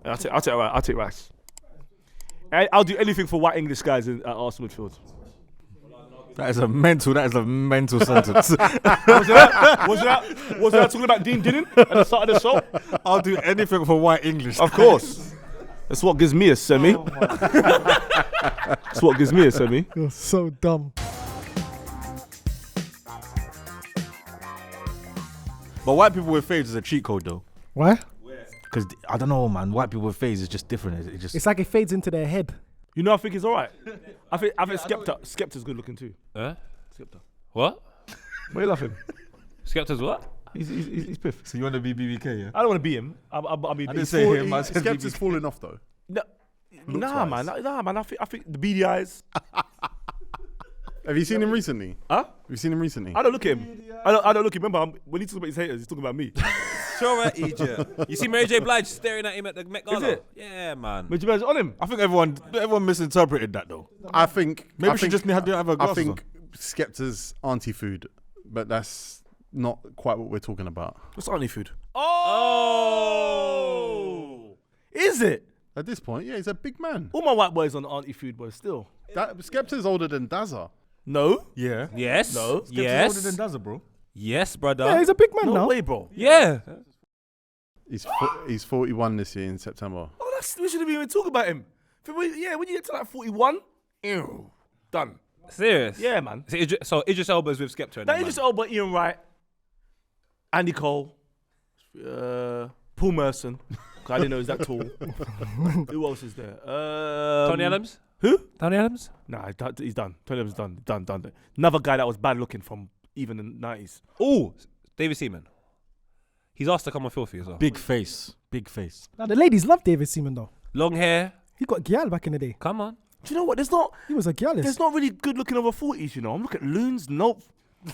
I'll take rice. I'll do anything for white English guys at Arsenal midfield. That is a mental sentence. Was that talking about Dean Dinnan at the start of the show? I'll do anything for white English. Of course. That's what gives me a semi. That's what gives me a semi. You're so dumb. But white people with fades is a cheat code though. Why? Because I don't know, man. White people with fades is just different. It's like it fades into their head. You know, I think he's all right. I think Skepta's good looking too. Skepta. What? Why are you laughing? Skepta's what? He's piff. So you want to be BBK, yeah? I don't want to be him. I mean, I didn't say him. I said Skepta's falling off though. Nah, man. I think the beady eyes. Have you seen him recently? Huh? Have you seen him recently? I don't look at him. I don't look at him. Remember, when he talks about his haters, he's talking about me. Sure, right, Egypt. You see Mary J. Blige staring at him at the Met Gala? Is it? Yeah, man. But you guys on him? I think everyone misinterpreted that though. I think Maybe she just had to have her I glasses think Skepta's auntie food, but that's not quite what we're talking about. What's auntie food? Oh! Is it? At this point, yeah, he's a big man. All my white boys on auntie food, boys. Still. Skepta's older than Dazza. No. Yeah. Yes. No. Yes. Older than Dazza, bro. Yes, brother. Yeah, he's a big man No now. way, bro. Yeah. He's 41 this year in September. Oh, we shouldn't even talk about him. When you get to like 41, ew, done. Serious? Yeah, man. So Idris Elba's with Skepta. That Idris Elba, Ian Wright, Andy Cole, Paul Merson. I didn't know he was that tall. Who else is there? Tony Adams? Who? Tony Adams? Nah, he's done. Tony Adams is done. Another guy that was bad looking from even the 90s. Oh, David Seaman. He's asked to come on Filthy as well. Big face. Now, the ladies love David Seaman though. Long hair. He got gyal back in the day. Come on. Do you know what? He was a gyalist. There's not really good looking over 40s, you know. I'm looking at loons. Nope.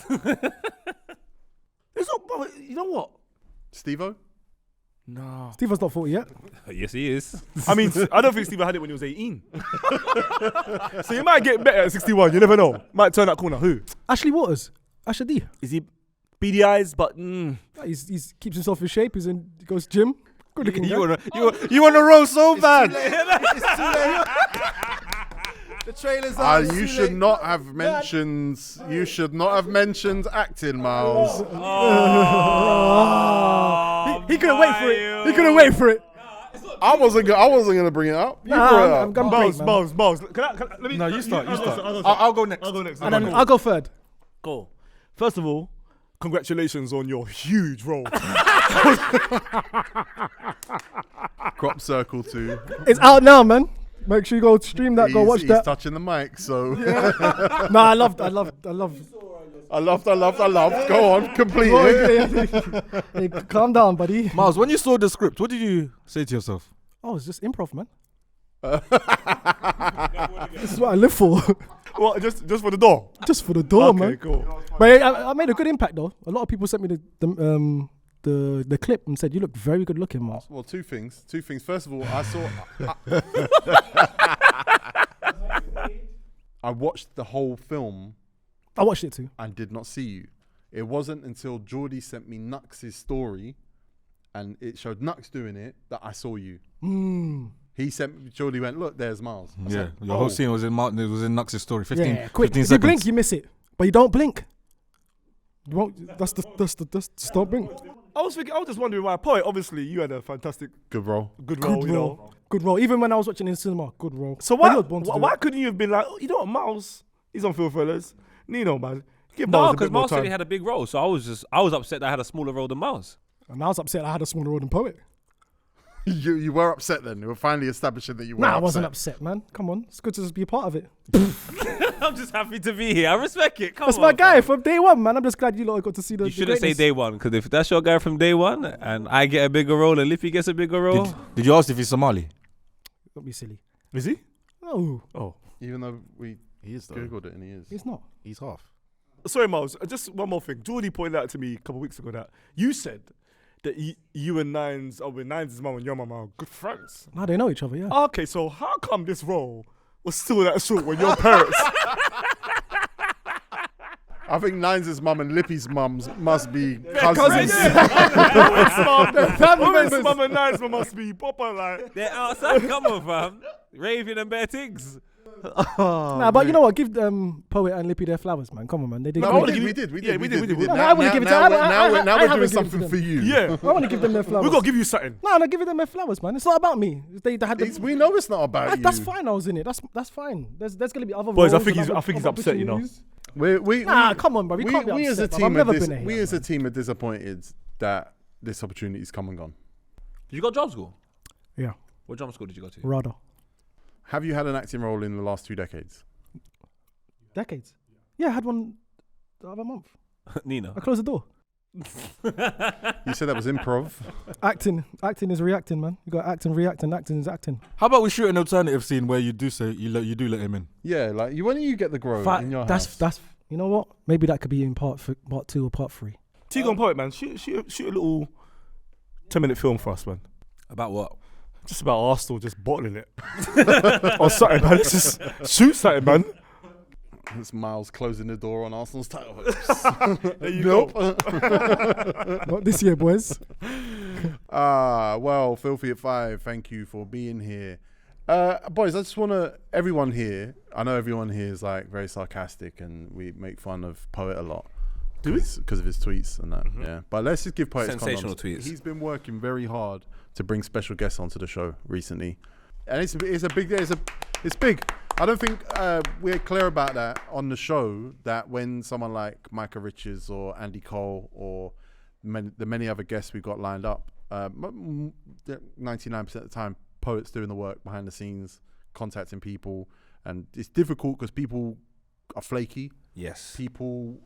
There's not, you know what? Steve-O? No. Steve-O's not 40 yet. Yes, he is. I mean, I don't think Steve had it when he was 18. So you might get better at 61. You never know. Might turn that corner. Who? Ashley Waters. Asher D. Is he beady eyes? But He's keeps himself in shape. He goes gym. Good looking guy. You want to roll so bad. The trailers are. You should not have mentioned. You should not have mentioned acting, Miles. He couldn't wait for it. He couldn't wait for it. I wasn't gonna bring it up. You brought it up. I'm Miles. Can I, let me. No, you start. I'll go next. And then I'll go third. Go. First of all, congratulations on your huge role. Crop Circle 2. It's out now, man. Make sure you go stream that. Go watch He's that. touching the mic, so. No, I loved. I loved. Go on, complete it. Hey, calm down, buddy. Miles, when you saw the script, what did you say to yourself? Oh, it's just improv, man. This is what I live for. What? Just for the door? Just for the door, Okay, man. cool. But I made a good impact though. A lot of people sent me the clip and said you look very good looking, Miles. Well, two things. First of all, I watched the whole film. I watched it too. And did not see you. It wasn't until Jordy sent me Nux's story, and it showed Nux doing it, that I saw you. He sent Jordy went, look, there's Miles. I said, Your whole scene was in Nux's story. 15, Yeah, quick. 15 If you seconds. blink, you miss it. But you don't blink. You won't. That's just don't blink. I was just wondering why. Poet, obviously, you had a fantastic, good role. Good role. You know. Good role. Even when I was watching in the cinema, good role. So But he was born to do why it. couldn't you have been like, oh, you know what, Miles? He's on FILTHYFELLAS. Nino, man. Give No, Miles a because bit more Miles said time. he had a big role, so I was upset that I had a smaller role than Miles. And I was upset I had a smaller role than Poet. You were upset then. We were finally establishing that you were Nah, upset. I wasn't upset, man. Come on. It's good to just be a part of it. I'm just happy to be here. I respect it. Come That's on, my guy fam. from day one, man. I'm just glad you lot got to see the You shouldn't say greatness. day one, because if that's your guy from day one and I get a bigger role and Lippy gets a bigger role. Did you ask if he's Somali? Don't be silly. Is he? No. Oh. Even though we He is, though. Googled it and he is. He's not. He's half. Sorry, Miles. Just one more thing. Jordy pointed out to me a couple of weeks ago that you said that you and Nines, Nines' mum and your mum are good friends. Nah, they know each other, yeah. Okay, so how come this role was still that short when your parents? I think Nines' mum and Lippy's mums must be cousins. Women's mum and Nine's mum must be proper like. They're outside, come on, fam. Raving and bare things. Nah, but you know what? Give Poet and Lippy their flowers, man. Come on, man. They did. No, good. we did. Yeah, we did. No, I wanna give it to- Now I we're haven't doing given something to for you. Yeah. I want to give them their flowers. We gotta give you something. No, give them their flowers, man. It's not about me. They had We know it's not about you. That's fine. I was in it. That's fine. There's gonna be other Boys, I roles think and he's- other I think he's upset, you know. opportunities. Nah, come on, bro. We can't be as a upset, bruv. team I've never are been a we hater, as a man. team are disappointed that this opportunity's come and gone. You got job school? Yeah, What drama school did you go to? rather Have you had an acting role in the last 2 decades? decades. Yeah, I had one the other month. Nina. I closed the door. You said that was improv. Acting is reacting, man. You got to act and react, and acting is acting. How about we shoot an alternative scene where you do say you do let him in? Yeah, like when do you get the grow in your house? That's you know what? Maybe that could be in part 2 or part 3. Tego and Poet, man. Shoot a little 10-minute film for us, man. About what? Just about Arsenal just bottling it. Or something, man. Let's just shoot something, man. It's Miles closing the door on Arsenal's title hopes. There you go. Not this year, boys. Well, Filthy at 5, thank you for being here. Boys, I just want to, everyone here, I know everyone here is like very sarcastic and we make fun of Poet a lot. Do we? Because of his tweets and that, yeah. But let's just give Poet his Sensational condoms. tweets. He's been working very hard to bring special guests onto the show recently. And it's a big day, it's big. I don't think we're clear about that on the show, that when someone like Micah Richards or Andy Cole or the many other guests we've got lined up, 99% of the time, Poet's doing the work behind the scenes, contacting people. And it's difficult because people are flaky. Yes. People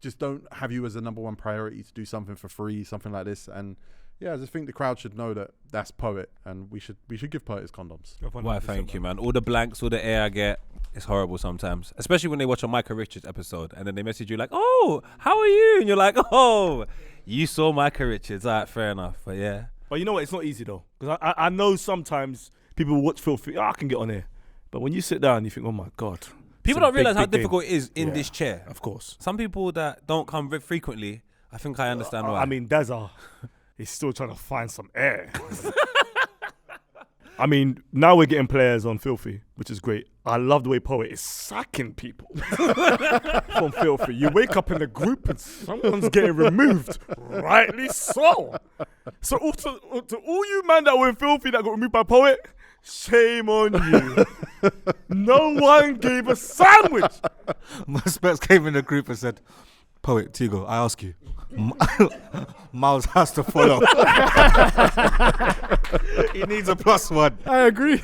just don't have you as a number one priority to do something for free, something like this. And yeah, I just think the crowd should know that that's Poet, and we should give Poet his condoms. Why, thank you, man. All the blanks, all the air I get, it's horrible sometimes. Especially when they watch a Micah Richards episode and then they message you like, oh, how are you? And you're like, oh, you saw Micah Richards. All right, fair enough. But yeah. But you know what? It's not easy though, because I know sometimes people watch Filthy. I can get on here, but when you sit down, you think, oh my god. People don't realize how difficult it is in this chair. Of course. Some people that don't come very frequently, I think I understand why. I mean, Dazza, he's still trying to find some air. I mean, now we're getting players on Filthy, which is great. I love the way Poet is sacking people from Filthy. You wake up in a group and someone's getting removed. Rightly so. So to all you man that were in Filthy that got removed by Poet, shame on you. No one gave a sandwich. My Specs came in the group and said, Poet, Tego, I ask you, Miles has to follow. He needs a +1. I agree.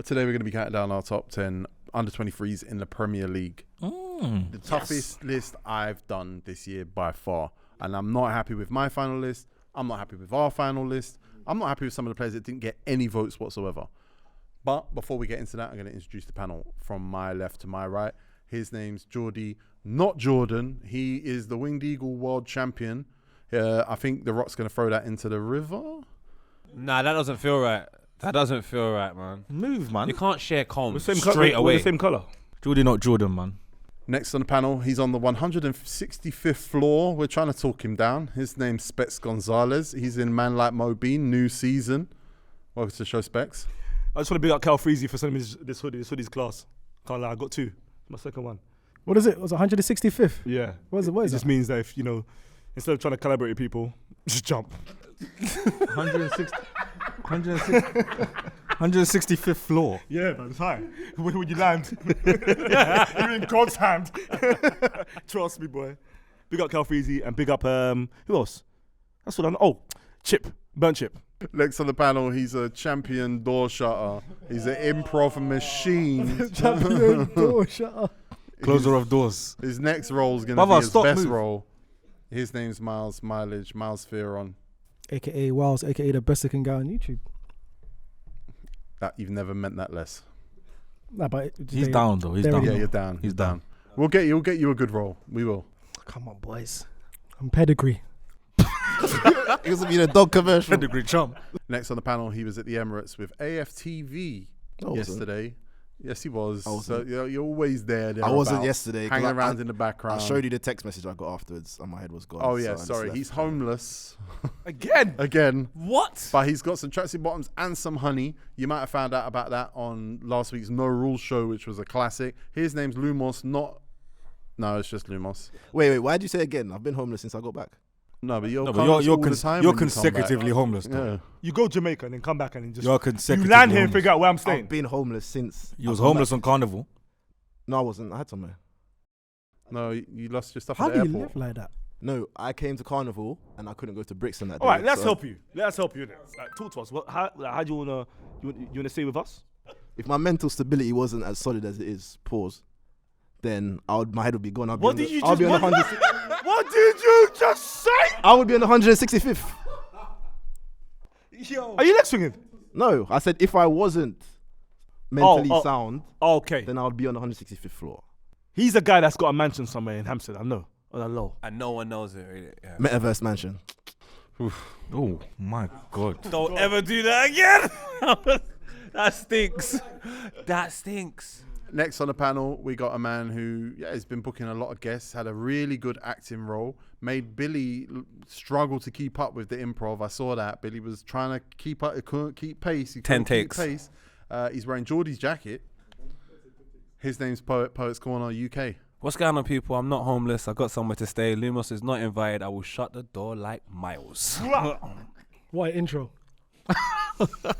Today we're going to be counting down our top 10 under-23s in the Premier League. The toughest list I've done this year by far. And I'm not happy with my final list. I'm not happy with our final list. I'm not happy with some of the players that didn't get any votes whatsoever. But before we get into that, I'm going to introduce the panel from my left to my right. His name's Jordy, not Jordan. He is the Winged Eagle World Champion. I think The Rock's going to throw that into the river. Nah, that doesn't feel right. That doesn't feel right, man. Move, man. You can't share comms We're straight away. the same colour. Jordy, not Jordan, man. Next on the panel, he's on the 165th floor. We're trying to talk him down. His name's Specs Gonzalez. He's in Man Like Mo Bean, new season. Welcome to the show, Specs. I just want to big up Cal Freezy for sending me this hoodie. This hoodie's class. Can't lie, I got 2. My second one. What is it? Was it 165th? Yeah. What is it? What is It just it? means that if, you know, instead of trying to collaborate with people, just jump. 165th floor. Yeah, man, it's high. Where would you land? You're in God's hand. Trust me, boy. Big up Cal Freezy and big up, who else? That's what I know. Oh, Chip. Burnt Chip. Next on the panel, he's a champion door shutter. He's an improv machine. Champion door shutter. Closer of doors. His next role is going to Brother, be his stop, best move. role. His name's Miles Fearon. AKA Wiles, AKA the best looking guy on YouTube. That you've never meant that less. Nah, but He's down, though. He's there down. we Yeah, go. you're down. He's down. We'll get you a good role. We will. Come on, boys. I'm pedigree. It was be the dog commercial. Pedigree chump. Next on the panel, he was at the Emirates with AFTV yesterday. Yes, he was. I wasn't. So you're always there. I wasn't thereabouts, yesterday. 'cause hanging around I in the background. I showed you the text message I got afterwards, and my head was gone. Oh so yeah, I just sorry. left. He's homeless Again. What? but he's got some tracksuit bottoms and some honey. You might have found out about that on last week's No Rules show, which was a classic. His name's Lumos, No, it's just Lumos. Wait. Why did you say again? I've been homeless since I got back. No, but you're No, homeless but all the time. you're when you come back. consecutively homeless. Though. Yeah. You go Jamaica and then come back and then just You're you consecutively land here and homeless. figure out where I'm staying. I've been homeless since. You was I've come homeless on Carnival. back. No, I wasn't. I had somewhere. No, you lost your stuff How at do the you airport. live like that? No, I came to Carnival and I couldn't go to Brixton that day. All right, let's so help you. Let's help you. Talk to us. How do you wanna stay with us? If my mental stability wasn't as solid as it is, then my head would be gone. I'll be What on the- did you I'll just? be on the What, 100 what did you just say? I would be on the 165th. Yo. Are you leg swinging? No, I said if I wasn't mentally Oh. sound, Okay. then I would be on the 165th floor. He's a guy that's got a mansion somewhere in Hampstead. I know. On a low. And no one knows it. Really. Yeah. Metaverse mansion. Oh my God. Don't ever do that again. That stinks. That stinks. Next on the panel, we got a man who has been booking a lot of guests, had a really good acting role, made Billy struggle to keep up with the improv. I saw that. Billy was trying to keep up, he couldn't keep pace. He 10 couldn't keep takes. pace. He's wearing Jordy's jacket. His name's Poets Corner UK. What's going on, people? I'm not homeless. I got somewhere to stay. Lumos is not invited. I will shut the door like Miles. What an intro.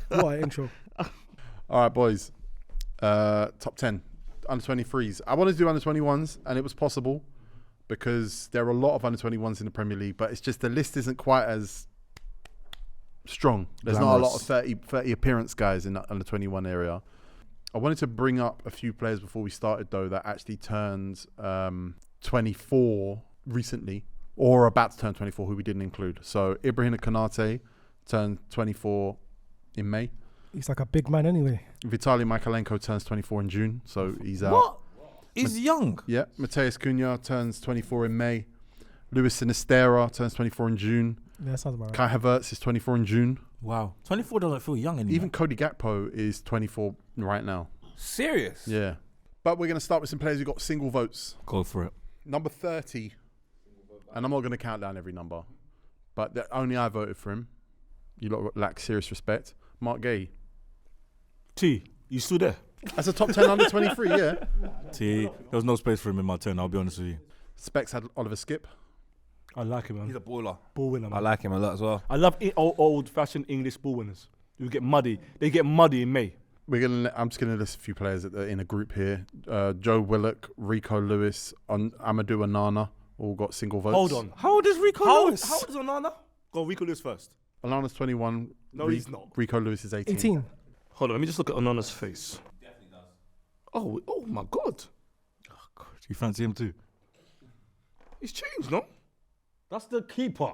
What an intro. All right, boys. Top 10. Under 23s. I wanted to do under 21s, and it was possible because there are a lot of under 21s in the Premier League, but it's just the list isn't quite as strong. There's not a lot of 30 appearance guys in the under 21 area. I wanted to bring up a few players before we started, though, that actually turned 24 recently, or about to turn 24, who we didn't include. So Ibrahim Konate turned 24 in May. He's like a big man anyway. Vitaly Mykolenko turns 24 in June, so he's out. What? He's young. Yeah, Mateus Cunha turns 24 in May. Luis Sinistera turns 24 in June. Yeah, that sounds about right. Kai Havertz is 24 in June. Wow. 24 doesn't feel young anymore. Even Cody Gakpo is 24 right now. Serious? Yeah. But we're going to start with some players who got single votes. Go for it. Number 30, and I'm not going to count down every number, but only I voted for him. You lot lack serious respect. Mark Gay. T, you still there? That's a top 10 under 23, yeah. See, there was no space for him in my turn, I'll be honest with you. Specs had Oliver Skip. I like him, man. He's a baller. Ball winner, I man. like him a lot as well. I love old-fashioned English ball winners. You get muddy. They get muddy in May. I'm just going to list a few players that are in a group here. Joe Willock, Rico Lewis, Amadou Onana all got single votes. Hold on. How old is Rico How Lewis? old is Onana? Go Rico Lewis first. Onana's 21. No, he's not. Rico Lewis is 18. 18. Hold on, let me just look at Onana's face. Definitely does. Oh my God. You fancy him too? He's changed, no? That's the keeper.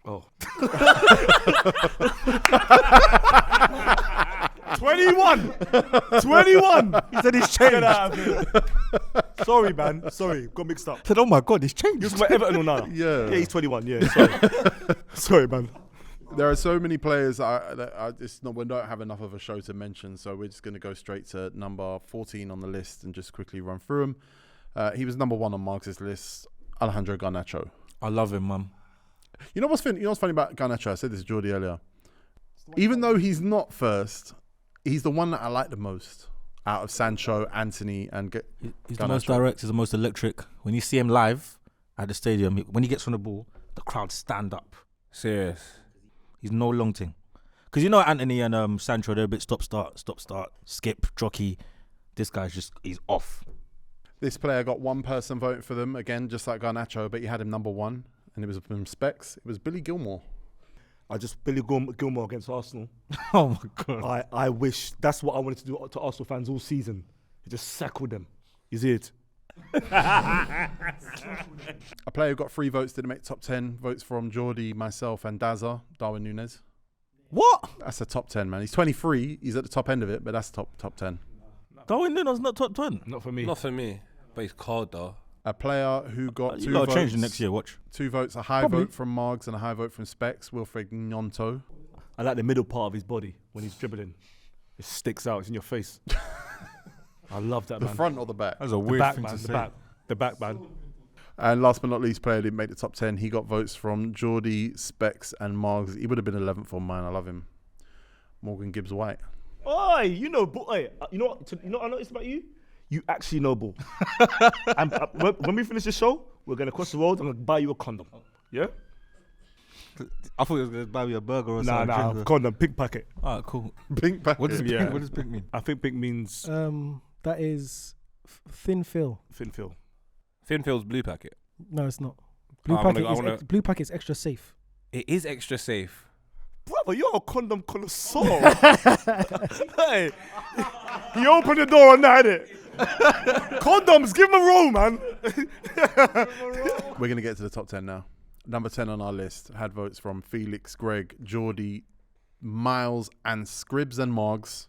Oh. 21. 21. He said he's changed. Get out of here. Sorry, man. Sorry, got mixed up. I said, oh my God, he's changed. You're talking about Everton Onana. Yeah. Yeah, he's 21. Yeah, sorry. Sorry, man. There are so many players. We don't have enough of a show to mention, so we're just going to go straight to number 14 on the list and just quickly run through them. He was number 1 on Marx's list, Alejandro Garnacho. I love him, man. You know what's funny about Garnacho? I said this to Jordy earlier. Even though he's not first, he's the one that I like the most out of Sancho, Anthony, and He's the most direct, he's the most electric. When you see him live at the stadium, when he gets on the ball, the crowd stand up. Serious. He's no long thing. Because you know Anthony and Sancho, they're a bit stop, start, skip, jockey. This guy's he's off. This player got one person voting for them, again, just like Garnacho, but you had him number 1, and it was from Specs. It was Billy Gilmore. Billy Gilmore against Arsenal. Oh my God. I wish that's what I wanted to do to Arsenal fans all season. Just sackle them. Is it? A player who got 3 votes didn't make top 10. Votes from Jordy, myself, and Dazza, Darwin Núñez. What? That's a top 10, man. He's 23. He's at the top end of it, but that's top 10. Darwin Núñez not top 10. Not for me. Not for me. But he's cold though. A player who got You 2 gotta votes. change the next year, watch. 2 votes, a high Probably. vote from Margs and a high vote from Specs, Wilfred Gnonto. I like the middle part of his body when he's dribbling. It sticks out. It's in your face. I love that, The man. front or the back? That's a The weird back, thing man. to The say. back. The back, man. And last but not least, player didn't make the top 10. He got votes from Jordy, Specs, and Margs. He would have been 11th on mine. I love him. Morgan Gibbs White. Oi, you know, you know what? You know what I noticed about you? You actually know ball. And when we finish the show, we're gonna cross the road. I'm gonna buy you a condom. Yeah? I thought he was going to buy me a burger or Nah, something. condom, pink packet. Alright, cool. Pink packet. What does pink? Yeah. What does pink mean? I think pink means That is thin fill. thin fill. Finfield's blue packet. No, it's not. Blue I packet wanna- is blue packet's extra safe. It is extra safe. Brother, you're a condom connoisseur. Hey, he opened the door and had it. Condoms, give him a roll, man. We're going to get to the top 10 now. Number 10 on our list had votes from Felix, Greg, Jordy, Miles, and Scribs and Margs.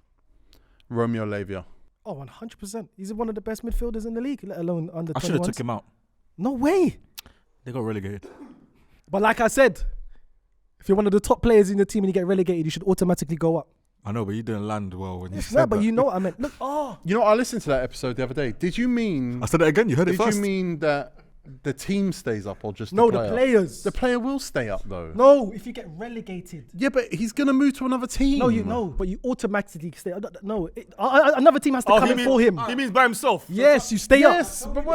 Romeo Lavia. Oh, 100%. He's one of the best midfielders in the league, let alone under 21s. I should have took him out. No way. They got relegated. But like I said, if you're one of the top players in the team and you get relegated, you should automatically go up. I know, but you didn't land well when you said No, but that. you know what I meant. Look, You know, I listened to that episode the other day. Did you mean... I said it again. You heard it Did first. you mean that the team stays up or just no, the the player? players. The player will stay up, though. No, if you get relegated. Yeah, but he's going to move to another team. No, you know, but you automatically stay. No, another team has to come in for him. He means by himself. Yes, you stay up. Yes, but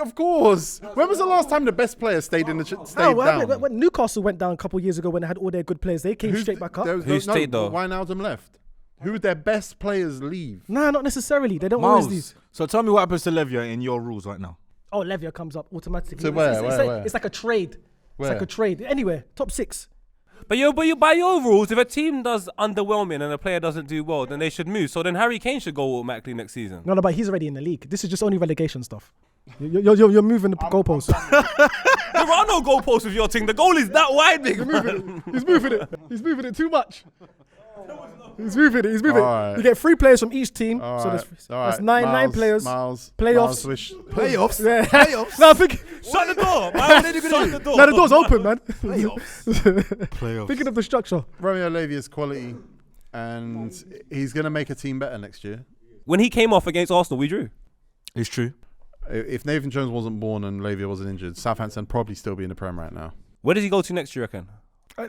of course. When was the last time the best player stayed in the stayed No, what down? happened? When Newcastle went down a couple of years ago when they had all their good players, they came straight back up. Who stayed though? Wijnaldum left. Who would their best players leave? Nah, not necessarily. They don't always Miles. lose. So tell me what happens to Levia in your rules right now. Oh, Levia comes up automatically. So where, it's, where? it's like a trade. Where? It's like a trade. Anywhere, top 6. But you by your rules, if a team does underwhelming and a player doesn't do well, then they should move. So then Harry Kane should go automatically next season. No, but he's already in the league. This is just only relegation stuff. You're moving the goalposts. There are no goalposts with your team. The goal is that wide, big He's moving it. He's moving it too much. He's moving it. He's moving it. Alright. You get 3 players from each team. All so right, that's, all that's right. nine Miles, players. Miles, Playoffs. Miles wish. Playoffs. Yeah. Playoffs. No, I think Shut the door. Shut the door. no, the door's open, man. Playoffs. Thinking of the structure. Romeo Lavia's quality, and he's going to make a team better next year. When he came off against Arsenal, we drew. It's true. If Nathan Jones wasn't born and Lavia wasn't injured, Southampton probably still be in the Prem right now. Where does he go to next year, I reckon?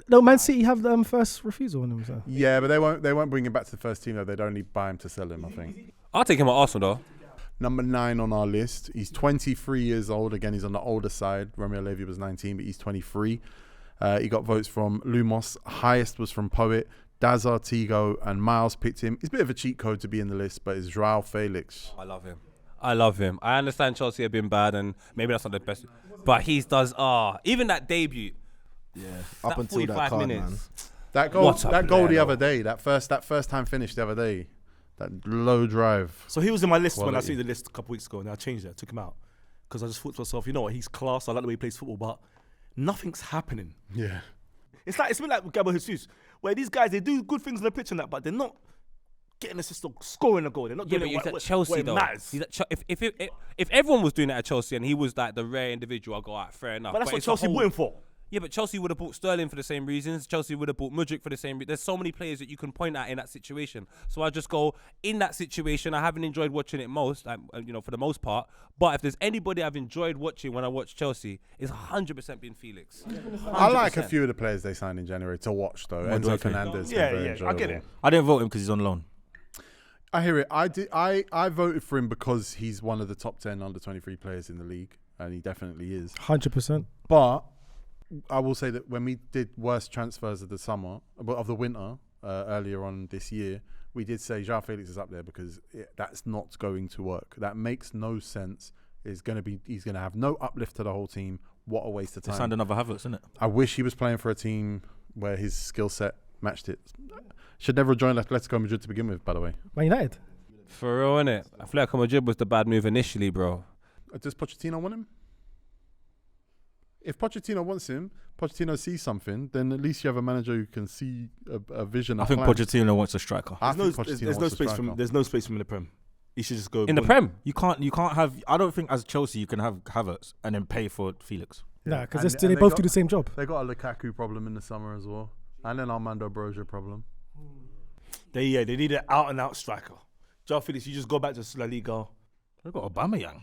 No, Man City have first refusal on him. So. Yeah, but they won't bring him back to the first team though. They'd only buy him to sell him, I think. I'll take him at Arsenal, though. Number 9 on our list. He's 23 years old. Again, he's on the older side. Romeo Lavia was 19, but he's 23. He got votes from Lumos. Highest was from Poet. Dazar, Tego, and Miles picked him. It's a bit of a cheat code to be in the list, but it's Joao Felix. I love him. I love him. I understand Chelsea have been bad, and maybe that's not the best. But he does. Even that debut. Yeah. That Up until that 45 card, man. minutes. That goal, What a that goal player, the though. other day, that first time finish the other day, that low drive. So he was in my list when I Quality. see the list a couple weeks ago, and I changed it. I took him out because I just thought to myself, you know what? He's class. I like the way he plays football, but nothing's happening. Yeah. It's a bit like with Gabriel Jesus, where these guys, they do good things on the pitch and that, but they're not getting assist or scoring a goal. They're not Yeah, doing but it he's at Chelsea where it though. matters. He's at if everyone was doing it at Chelsea and he was like the rare individual, I'll go out, fair enough. But that's what it's a Chelsea whole- bought him for. Yeah, but Chelsea would have bought Sterling for the same reasons. Chelsea would have bought Mudryk for the same reasons. There's so many players that you can point at in that situation. So I just go, in that situation, I haven't enjoyed watching it most, for the most part. But if there's anybody I've enjoyed watching when I watch Chelsea, it's 100% been Felix. I like a 100%. few of the players they signed in January to watch, though. What do I Enzo think? Fernandez. Yeah, very yeah, I enjoyable. get it. I didn't vote him because he's on loan. I hear it. I voted for him because he's one of the top 10 under 23 players in the league, and he definitely is. 100%. But I will say that when we did worst transfers of the summer, of the winter, earlier on this year, we did say Joao Felix is up there because that's not going to work. That makes no sense. He's going to have no uplift to the whole team. What a waste of They time. signed another Havertz, isn't it? I wish he was playing for a team where his skill set matched it. Should never have joined Atletico Madrid to begin with, by the way. Man United. For real, innit? Atletico Madrid was the bad move initially, bro. Does Pochettino want him? If Pochettino wants him, Pochettino sees something, then at least you have a manager who can see a vision. I a think plan. Pochettino wants a striker. I There's think no, Pochettino there's no wants a space striker. for there's no space for him in the Prem. He should just go In the Prem? You can't have. I don't think as Chelsea you can have Havertz and then pay for Felix. Nah, because And they they both got- do the same job. They got a Lukaku problem in the summer as well, and an Armando Broja problem. They need an out and out striker. Joao Felix, you just go back to La Liga. They've got Aubameyang.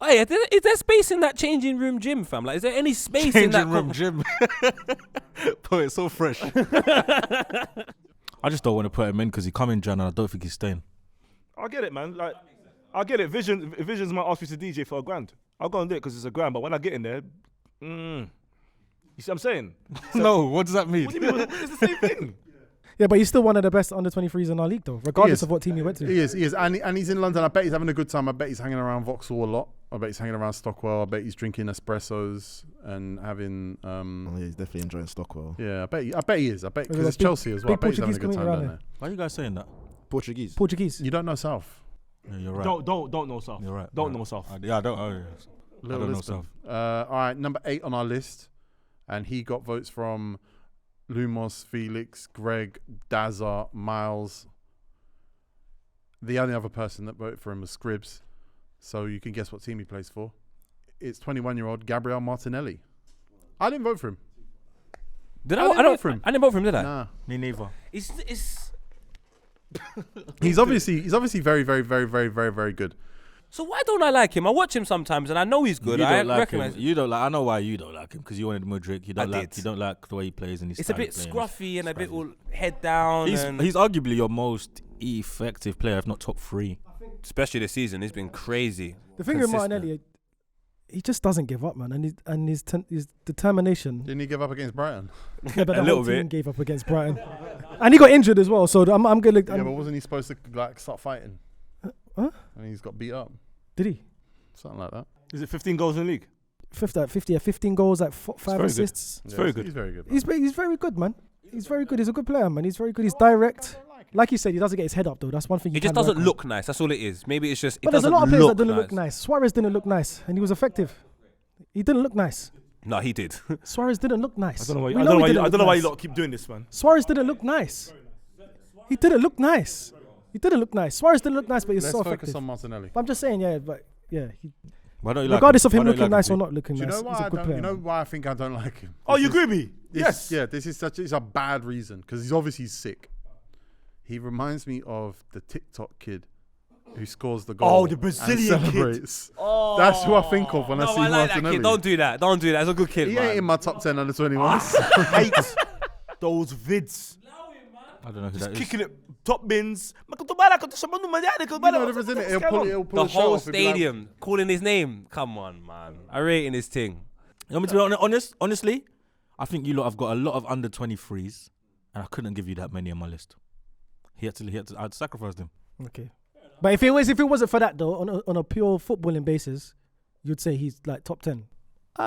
Hey, is there space in that changing room gym, fam? Like, is there any space in that room gym. Put it so fresh. I just don't want to put him in because he come in Jan and I don't think he's staying. I get it, man. Like, I get it. Visions might ask me to DJ for $1,000. I'll go and do it because it's $1,000. But when I get in there, you see what I'm saying? No, what does that mean? What do you mean? It's the same thing. Yeah, but he's still one of the best under 23s in our league, though, regardless of what team he went to. He is. And he's in London. I bet he's having a good time. I bet he's hanging around Vauxhall a lot. I bet he's hanging around Stockwell. I bet he's drinking espressos and having. Oh, yeah, he's definitely enjoying Stockwell. Yeah, I bet he is. I bet because it's big- Chelsea as well. I big bet he's having a Portuguese good time community down around there. Why are you guys saying that? Portuguese. You don't know South. Yeah, you're right. Don't know South. You're right. Don't know South. Yeah, I don't. Oh, yeah. I don't know Lisbon. South. All right, number 8 on our list, and he got votes from Lumos, Felix, Greg, Dazza, Miles. The only other person that voted for him was Scribs, so you can guess what team he plays for. It's 21-year-old Gabriel Martinelli. I didn't vote for him. Did I I? didn't vote for him. I didn't vote for him, did I? Nah. Me neither. It's He's obviously very, very, very, very, very, very good. So why don't I like him? I watch him sometimes and I know he's good. You I don't like recognize him. You don't like. I know why you don't like him because you wanted Mudryk. You don't I like. did. You don't like the way he plays and his It's a style bit of playing. scruffy and a bit all head down. and He's arguably your most effective player, if not top 3. especially this season, he's been crazy. The thing with Consistent. Martinelli, he just doesn't give up, man, and his determination. Didn't he give up against Brighton? Yeah, but A the little whole team bit. gave up against Brighton, and he got injured as well. So I'm gonna. Yeah, but wasn't he supposed to like start fighting? Huh? And he's got beat up. Did he? Something like that. Is it 15 goals in the league? 15 goals, like 5 very good. assists. It's very good. He's very good. He's very good, man. He's very good. He's a good player, man. He's very good. He's direct. Like you said, he doesn't get his head up though. That's one thing. He just doesn't look nice. That's all it is. Maybe it's just. But there's a lot of players that didn't look nice. Suarez didn't look nice, and he was effective. He didn't look nice. No, he did. Suarez didn't look nice. I don't know why. We I don't know why. he didn't I look don't know why you nice. lot keep doing this, man. Suarez didn't look nice. He didn't look nice. He didn't look nice. Suarez didn't look nice, but he's Let's so focus effective. on Martinelli. I'm just saying, yeah, but yeah. Why don't you like Regardless him? of him Why don't you looking like nice him, or not looking Do you nice, know he's why a good player. You know why I think I don't like him? Oh, you This agree is- with me? Yes. Yeah, this is such. It's a bad reason because he's obviously sick. He reminds me of the TikTok kid who scores the goal. Oh, the and Brazilian kid. celebrates. That's who I think of when I see I like that Martinelli. kid. Don't do that. Don't do that. He's a good kid, He man. ain't in my top 10 under 21s. I hate those vids. I don't know who Just that is. kicking it, top bins. You know the Brazilian, he'll pull The the shirt whole off and be like, stadium calling his name. Come on, man. I rating his thing. You want me to be honest? Honestly, I think you lot have got a lot of under 23s, and I couldn't give you that many on my list. He had to. I'd sacrificed him. Okay. But if it wasn't for that though, on a pure footballing basis, you'd say he's like top 10.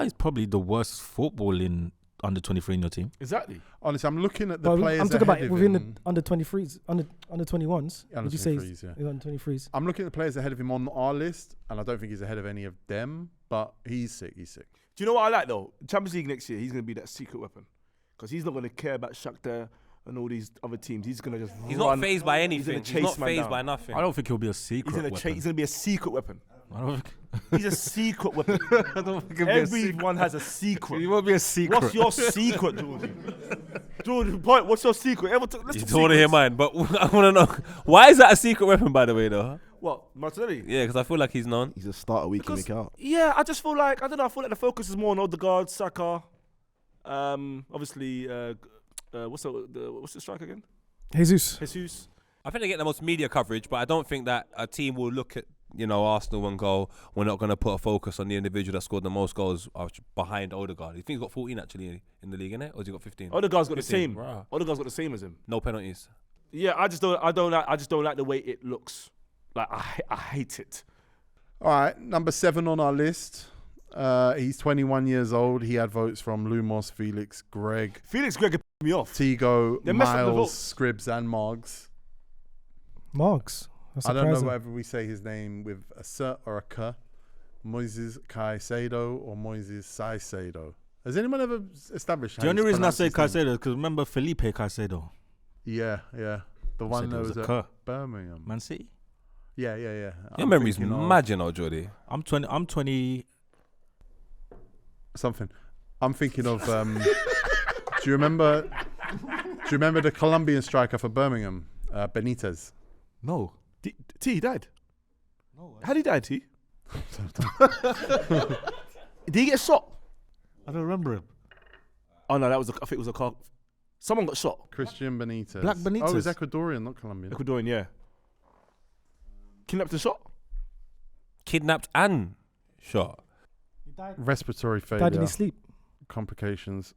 He's probably the worst footballing under 23 in your team. Exactly. Honestly, I'm looking at the But players I'm talking about ahead of within him. the under 23s, under 21s. Under Would you say 23s, yeah. he's under 23s? I'm looking at the players ahead of him on our list, and I don't think he's ahead of any of them, but he's sick. He's sick. Do you know what I like though? Champions League next year, he's going to be that secret weapon. Because he's not going to care about Shakhtar and all these other teams. He's going to just He's run. not phased by He's anything. gonna He's chase not man phased down. by nothing. I don't think he'll be a secret He's going weapon. to be a secret weapon. I don't think. He's a secret weapon. I don't think he'll be a secret. Everyone has a secret. He won't be a secret. What's your secret, Jordy? Jordy, boy, what's your secret? Let's You talk don't want to hear secrets. mine, but I want to know why is that a secret weapon, by the way, though? What, Martinelli? Yeah, because I feel like he's known. He's a starter week in, Because- week out. Yeah, I just feel like, I don't know, I feel like the focus is more on Odegaard, Saka. Obviously, what's the strike again? Jesus. Jesus. I think they get the most media coverage, but I don't think that a team will look at Arsenal and go, we're not going to put a focus on the individual that scored the most goals behind Odegaard. You think he's got 14 actually in the league, innit? Or has he got 15? Odegaard's got the 15, same. rah. Odegaard's got the same as him. No penalties. Yeah, I just don't like the way it looks. Like I hate it. All right, number 7 on our list. He's 21 years old. He had votes from Lumos, Felix, Greg, Felix Gregg me off. Tego, They messed up the Miles, votes. Scribs, and Margs. Marks. That's I don't know surprising. whether we say his name with a S or a K. Moises Caicedo or Moises Saicedo. Has anyone ever established? The only reason I say Caicedo? Caicedo is because remember Felipe Caicedo. Yeah. The one that was a at K. Birmingham. Man City. Yeah. Your I'm memory's thinking of mad, you know, Jordy. I'm 20. something. I'm thinking of. Do you remember? Do you remember the Colombian striker for Birmingham, Benitez? No. T, he died. No. How did he die, T? Did he get shot? I don't remember him. Oh no, I think it was a car. Someone got shot. Christian Benitez. Black Benitez. Oh, it's Ecuadorian, not Colombian. Ecuadorian, yeah. Kidnapped and shot. Kidnapped and shot. Respiratory failure. Died in his sleep. Complications.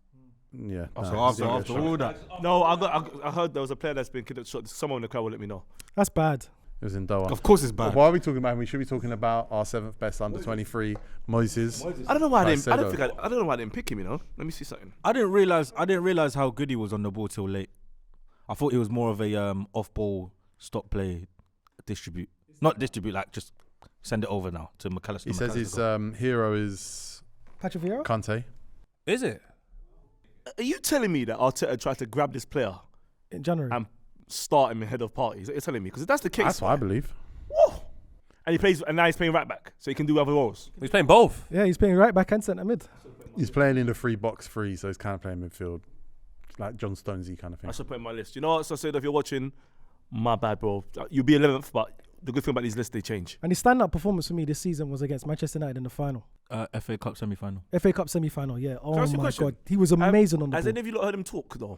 Yeah. So nah, after didn't get shot. all that. No, I heard there was a player that's been kidnapped. Shot. Someone in the crowd will let me know. That's bad. It was in Doha. Of course it's bad. Why are we talking about him? We should be talking about our 7th best under 23, Moses. I don't know why I Caicedo. don't know why I didn't pick him. You know. Let me see something. I didn't realize how good he was on the ball till late. I thought he was more of a off-ball stop play, not distribute, like just send it over now to McAllister. He says his hero is Patrick Vieira? Kante. Is it? Are you telling me that Arteta tried to grab this player In January. and start him ahead of parties? You're telling me because if that's the case. That's what I believe. Whoa. And now he's playing right back, so he can do other roles. He's playing both. Yeah, he's playing right back and centre mid. He's playing in the 3-box-3, so he's kind of playing midfield. Like John Stonesy kind of thing. I should put it in my list. You know what? So if you're watching, my bad, bro. You'll be 11th, but the good thing about these lists, they change. And his stand-up performance for me this season was against Manchester United in the final. FA Cup semi-final. FA Cup semi-final, yeah. Oh I ask you a my question? God. He was amazing on the Has ball. any of you lot heard him talk, though?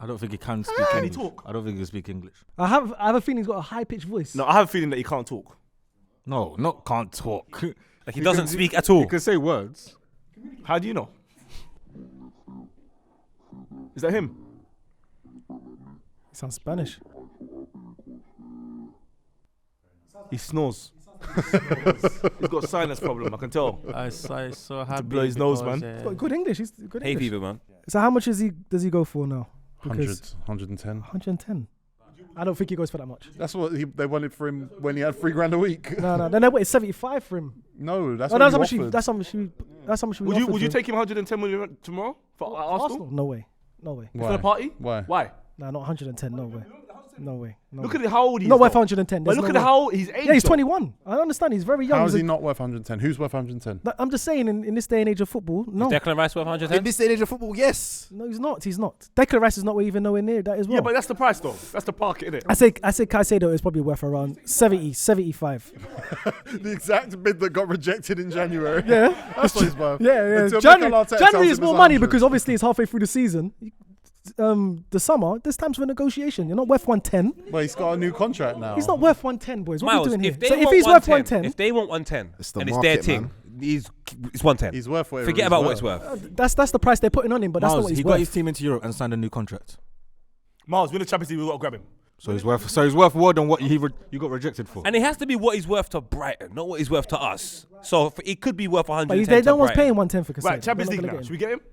I don't think he can speak Can English. he talk? I don't think he can speak English. I have a feeling he's got a high-pitched voice. No, I have a feeling that he can't talk. No, not can't talk. Like he doesn't speak at all. He can say words. How do you know? Is that him? He sounds Spanish. He snores. He's got a sinus problem, I can tell. I so happy blow his nose, because, man. He's got good English. He's good Hay English. fever, man. So how much does he go for now? 100, Because 110. 110. I don't think he goes for that much. That's what they wanted for him when he had $3,000 a week. No. Then they waited 75 for him. No, that's Oh, what that's how he much. offered. That's how much we Would you offered for him. take him 110 million tomorrow for Arsenal? No way. No way. For the party? Why? Why? Nah, not 110. No way. No way. No Look way. at how old he is. Not worth though. 110. But There's look no at way. how he's aged. Yeah, he's though. 21. I understand. He's very young. How He's is he a- not worth 110? Who's worth 110? I'm just saying, in this day and age of football, no. Declan Rice worth In 110? this day and age of football, yes. No, he's not. He's not. Declan Rice is not even nowhere near that as well. Yeah, but that's the price though. That's the market, innit? I say Caicedo is probably worth around 70, 75. The exact bid that got rejected in January. Yeah. That's what he's worth. Yeah. Until January, Mikel Arteta January tells is him more it's money 100. because obviously it's halfway through the season. The summer, there's times for negotiation. You're not worth 110. Well, he's got a new contract now. He's not worth 110, boys. What are Miles, we doing here? if they So if want he's worth 110, 110, if they want 110, It's the and market, it's their man. thing, it's 110. He's worth whatever Forget he's about worth. what it's worth. that's the price they're putting on him, but that's not Miles, what he he's got worth. his team into Europe and signed a new contract. Miles, win the Champions League, we've got to grab him. So he's worth more than what you got rejected for. And it has to be what he's worth to Brighton, not what he's worth to us. So it could be worth 110 But to no one's Brighton. paying 110 for Caicedo. Right, Champions They're League not now. gonna Should get we him. get him?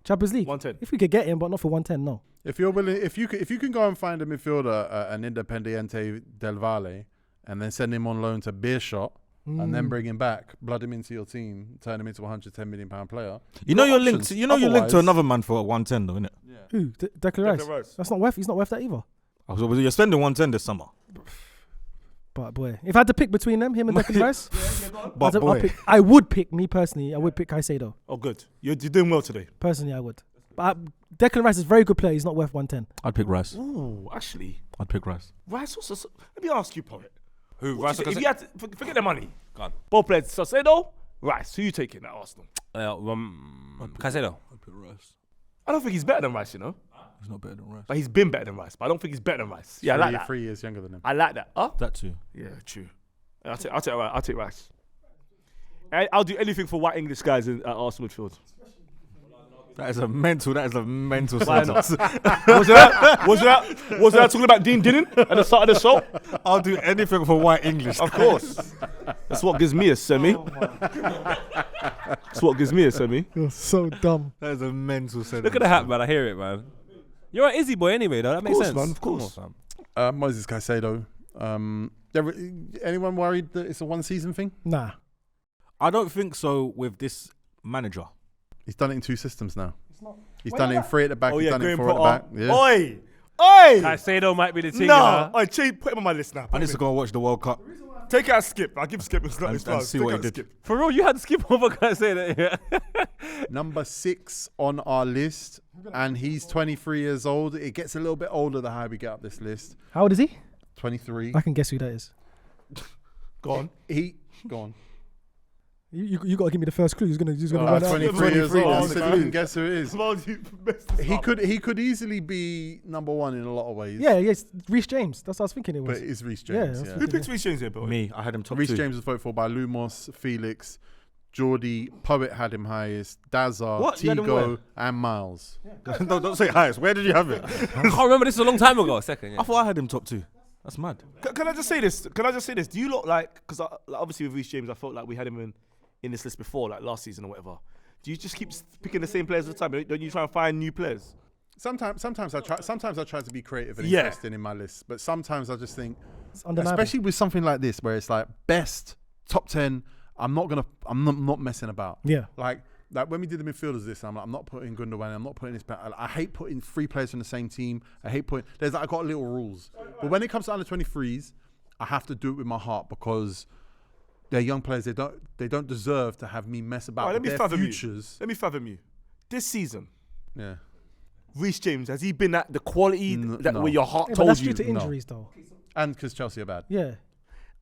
Champions League. 110. If we could get him, but not for 110, no. If you're willing, if you can go and find a midfielder, an Independiente del Valle, and then send him on loan to Beershot, and then bring him back, blood him into your team, turn him into a £110 million player. You know Got you're linked. options. You know you're linked to Otherwise- another man for 110, though, innit? Who? Declan Rice. Declan Rice. That's not worth. He's not worth that either. Oh, so you're spending 110 this summer. But boy, if I had to pick between them, him and Declan Rice, But boy, I would pick me personally. I would pick Caicedo. Oh, good. You're doing well today. Personally, I would. But Declan Rice is a very good player. He's not worth 110. I'd pick Rice. Ooh, actually, I'd pick Rice. Rice also. Let me ask you, Poet. Who? What Rice do you or think? If you had to, forget the money. Go on. Both players, Caicedo, Rice. Who you taking at Arsenal? Caicedo. I'd pick Rice. I don't think he's better than Rice, you know. He's not better than Rice. But he's been better than Rice. But I don't think he's better than Rice. Yeah, I like that. 3 years younger than him. I like that. Huh? That too. Yeah, true. I'll take Rice. I'll do anything for white English guys at Arsenal midfield. That is a mental Why sentence. Was that talking about Dean Dinnan at the start of the show? I'll do anything for white English. Of course. That's what gives me a semi. That's what gives me a semi. You're so dumb. That is a mental sentence. Look at the hat, man. I hear it, man. You're an Izzy boy anyway, though. That makes course, sense. man, of course. Come on, fam. Moses Caicedo. Anyone worried that it's a one-season thing? Nah. I don't think so with this manager. He's done it in 2 systems now. He's done it in 3 at the back. Oh he's yeah, done it in Graham 4 at the Potter. back. Yeah. Oi! Oi! Caicedo might be the thing. No! Oi, put him on my list now. I need to go and watch the World Cup. Take out Skip. I'll give Skip his And flowers. see Take what he out did. Skip. For real, you had to skip over Caicedo. Yeah. Number 6 on our list, and he's 23 years old. It gets a little bit older the higher we get up this list. How old is he? 23. I can guess who that is. Go on. Go on. You got to give me the first clue. He's gonna run out. 23 years 23 old. years You said old. you didn't guess who it is. He could easily be number one in a lot of ways. Yeah, yes, Reece James. That's what I was thinking it But was. it is Reece Yeah, James. that's Who picks Reece James here, bro? Me, I had him top Reece 2. James was voted for by Lumos, Felix, Jordy, Poet had him highest, Dazza, What? You had him where? Tego, and Miles. don't say highest. Where did you have it? I can't remember. This was a long time ago. Second. Yeah. I thought I had him top 2. That's mad. Can I just say this? Do you look like, because obviously with Reece James, I felt like we had him in this list before, like last season or whatever. Do you just keep picking the same players all the time? Don't you try and find new players? Sometimes I try to be creative and Yeah. interesting in my list, but sometimes I just think, It's undeniable. especially with something like this where it's like best top 10, I'm not messing about. Yeah. Like when we did the midfielders this, I'm like, I'm not putting Gundogan, I'm not putting this back. I hate putting 3 players from the same team. I got little rules. But when it comes to under 23s, I have to do it with my heart because they're young players. They don't deserve to have me mess about Alright, with their futures. Let me fathom you. This season, Yeah. Reece James, has he been at the quality that no. where your heart Yeah, but told that's you? due to injuries, though. And because Chelsea are bad. Yeah.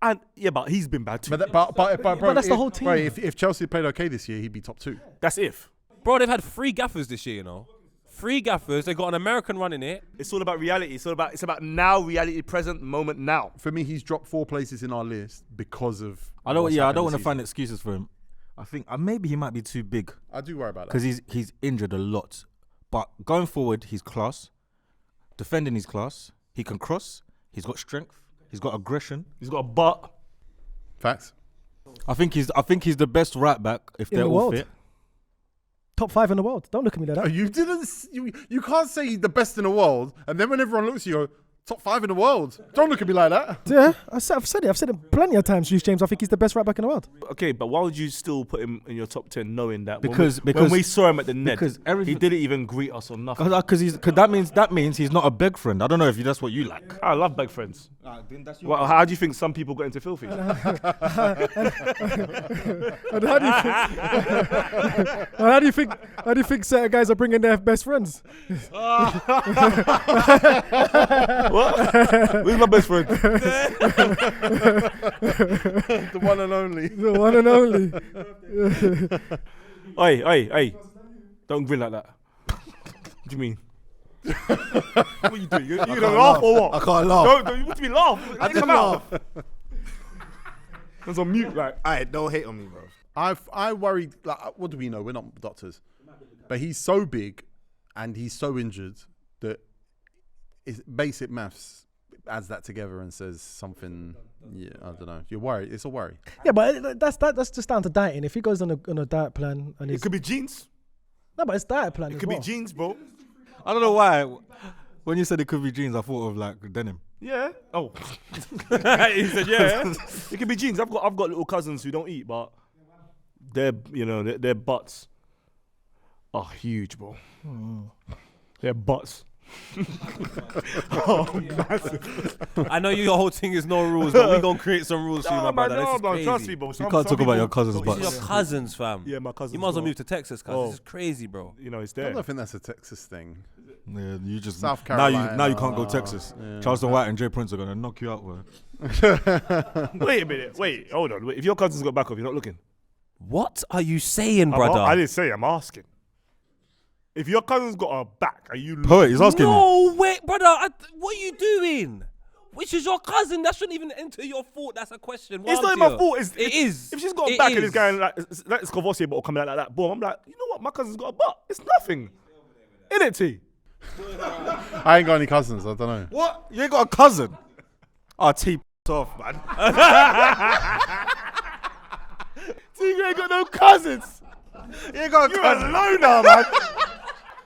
And yeah, but he's been bad too. But bro, that's the whole team. Bro, if Chelsea played okay this year, he'd be top 2. That's if. Bro, they've had 3 gaffers this year, you know. 3 gaffers. They got an American running it. It's all about reality. It's about now, reality, present moment now. For me, he's dropped 4 places in our list because of. I don't what's want happened to this find season. excuses for him. I think maybe he might be too big I do worry about that. because he's injured a lot. But going forward, he's class. Defending his class. He can cross. He's got strength. He's got aggression. He's got a butt. Facts. I think he's the best right back if In they're the all world. fit. Top 5 in the world. Don't look at me like that. You can't say he's the best in the world, and then when everyone looks at you, go, top 5 in the world. Don't look at me like that. Yeah, I've said it. I've said it plenty of times, Reece James. I think he's the best right back in the world. Okay, but why would you still put him in your top 10 knowing that Because- when we saw him at the net, because he everything- didn't even greet us or nothing. Because that means he's not a beg friend. I don't know if that's what you like. I love big friends. Well, how do you think some people got into filthy? And how do you think certain guys are bringing their best friends? What? Who's my best friend? The one and only. The one and only. Hey. Don't grin like that. What do you mean? What are you doing? You gonna laugh or what? I can't laugh. Don't, what do you mean laugh? I didn't Come out. laugh. That's on mute, like. Alright, don't hate on me, bro. I worried. Like, what do we know? We're not doctors, but he's so big, and he's so injured that basic maths adds that together and says something. Yeah, I don't know. You're worried. It's a worry. Yeah, but that's just down to dieting. If he goes on a diet plan and It he's could be jeans. no, but it's diet plan. It as could well. be jeans, bro. I don't know why. When you said it could be jeans, I thought of like denim. Yeah. Oh. He said, yeah. It could be jeans. I've got little cousins who don't eat, but their butts are huge, bro. Their butts. I know your whole thing is no rules, but we gonna create some rules for you, my brother. This is crazy. trust me, bro. You can't talk about your cousins' This butts. is your cousins, fam. Yeah, my cousins. You might as well bro. move to Texas, cuz. Oh. This is crazy, bro. You know, it's I there. don't think that's a Texas thing. Yeah, you just South now Carolina. you can't go Texas. Yeah. Charleston White and Jay Prince are gonna knock you out. Bro. Wait a minute. Wait, hold on. Wait, if your cousins got back off, you're not looking. What are you saying, brother? I didn't say. I'm asking. If your cousin's got a back, are you looking? Poet, he's asking me. No, wait, brother. What are you doing? Which is your cousin? That shouldn't even enter your thought. That's a question. It's not my fault. It is. If she's got a It back and is. it's going like it's Courvoisier bottle coming out like that, boom, I'm like, you know what? My cousin's got a butt. It's nothing. Innit, T? I ain't got any cousins. I don't know. What? You ain't got a cousin? Oh, T off, man. T, you ain't got no cousins. You ain't got a You're cousin. a loner, man.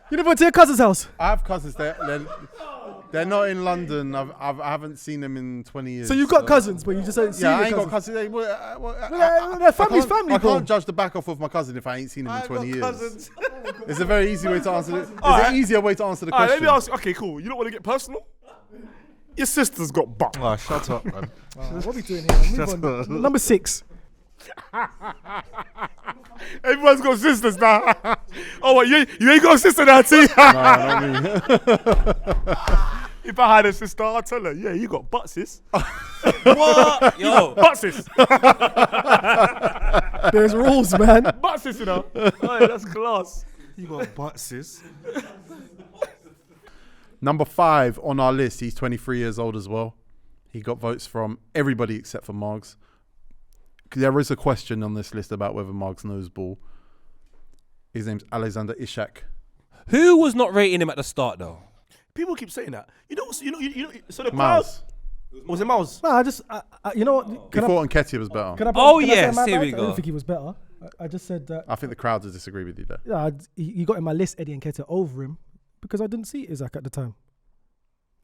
You never went to your cousin's house. I have cousins. They're not in London. I haven't seen them in 20 years. So you got cousins, but you just ain't seen Yeah, I your ain't got cousins. cousins. They're family's family, I bro. can't judge the back off of my cousin if I ain't seen him in 20 years. It's a very easy way to answer it. It's an easier way to answer the All right, let question. me ask. Okay, cool. You don't want to get personal? Your sister's got butt. Oh, shut up, man. What are we doing here? Move on. Number 6. Everyone's got sisters now. Oh, what? You ain't got a sister now, T? Nah, not me. If I had a sister, I'd tell her, yeah, you got butt, sis. What? Yo. Butt, sis. There's rules, man. Butt, sis, you know. Oh, yeah, that's class. You got butt, sis. Number 5 on our list. He's 23 years old as well. He got votes from everybody except for Margs. There is a question on this list about whether Margs knows ball. His name's Alexander Isak. Who was not rating him at the start though? People keep saying that. You know. So the crowd Miles. was it Miles? No, I you know what? He Can I, thought Nketiah was better. can I, Oh, can I say yes, my here bad? we I go. don't think he was better. I just said that. I think the crowd will disagree with you there. Yeah, you got in my list Eddie Nketiah over him because I didn't see Isaac at the time.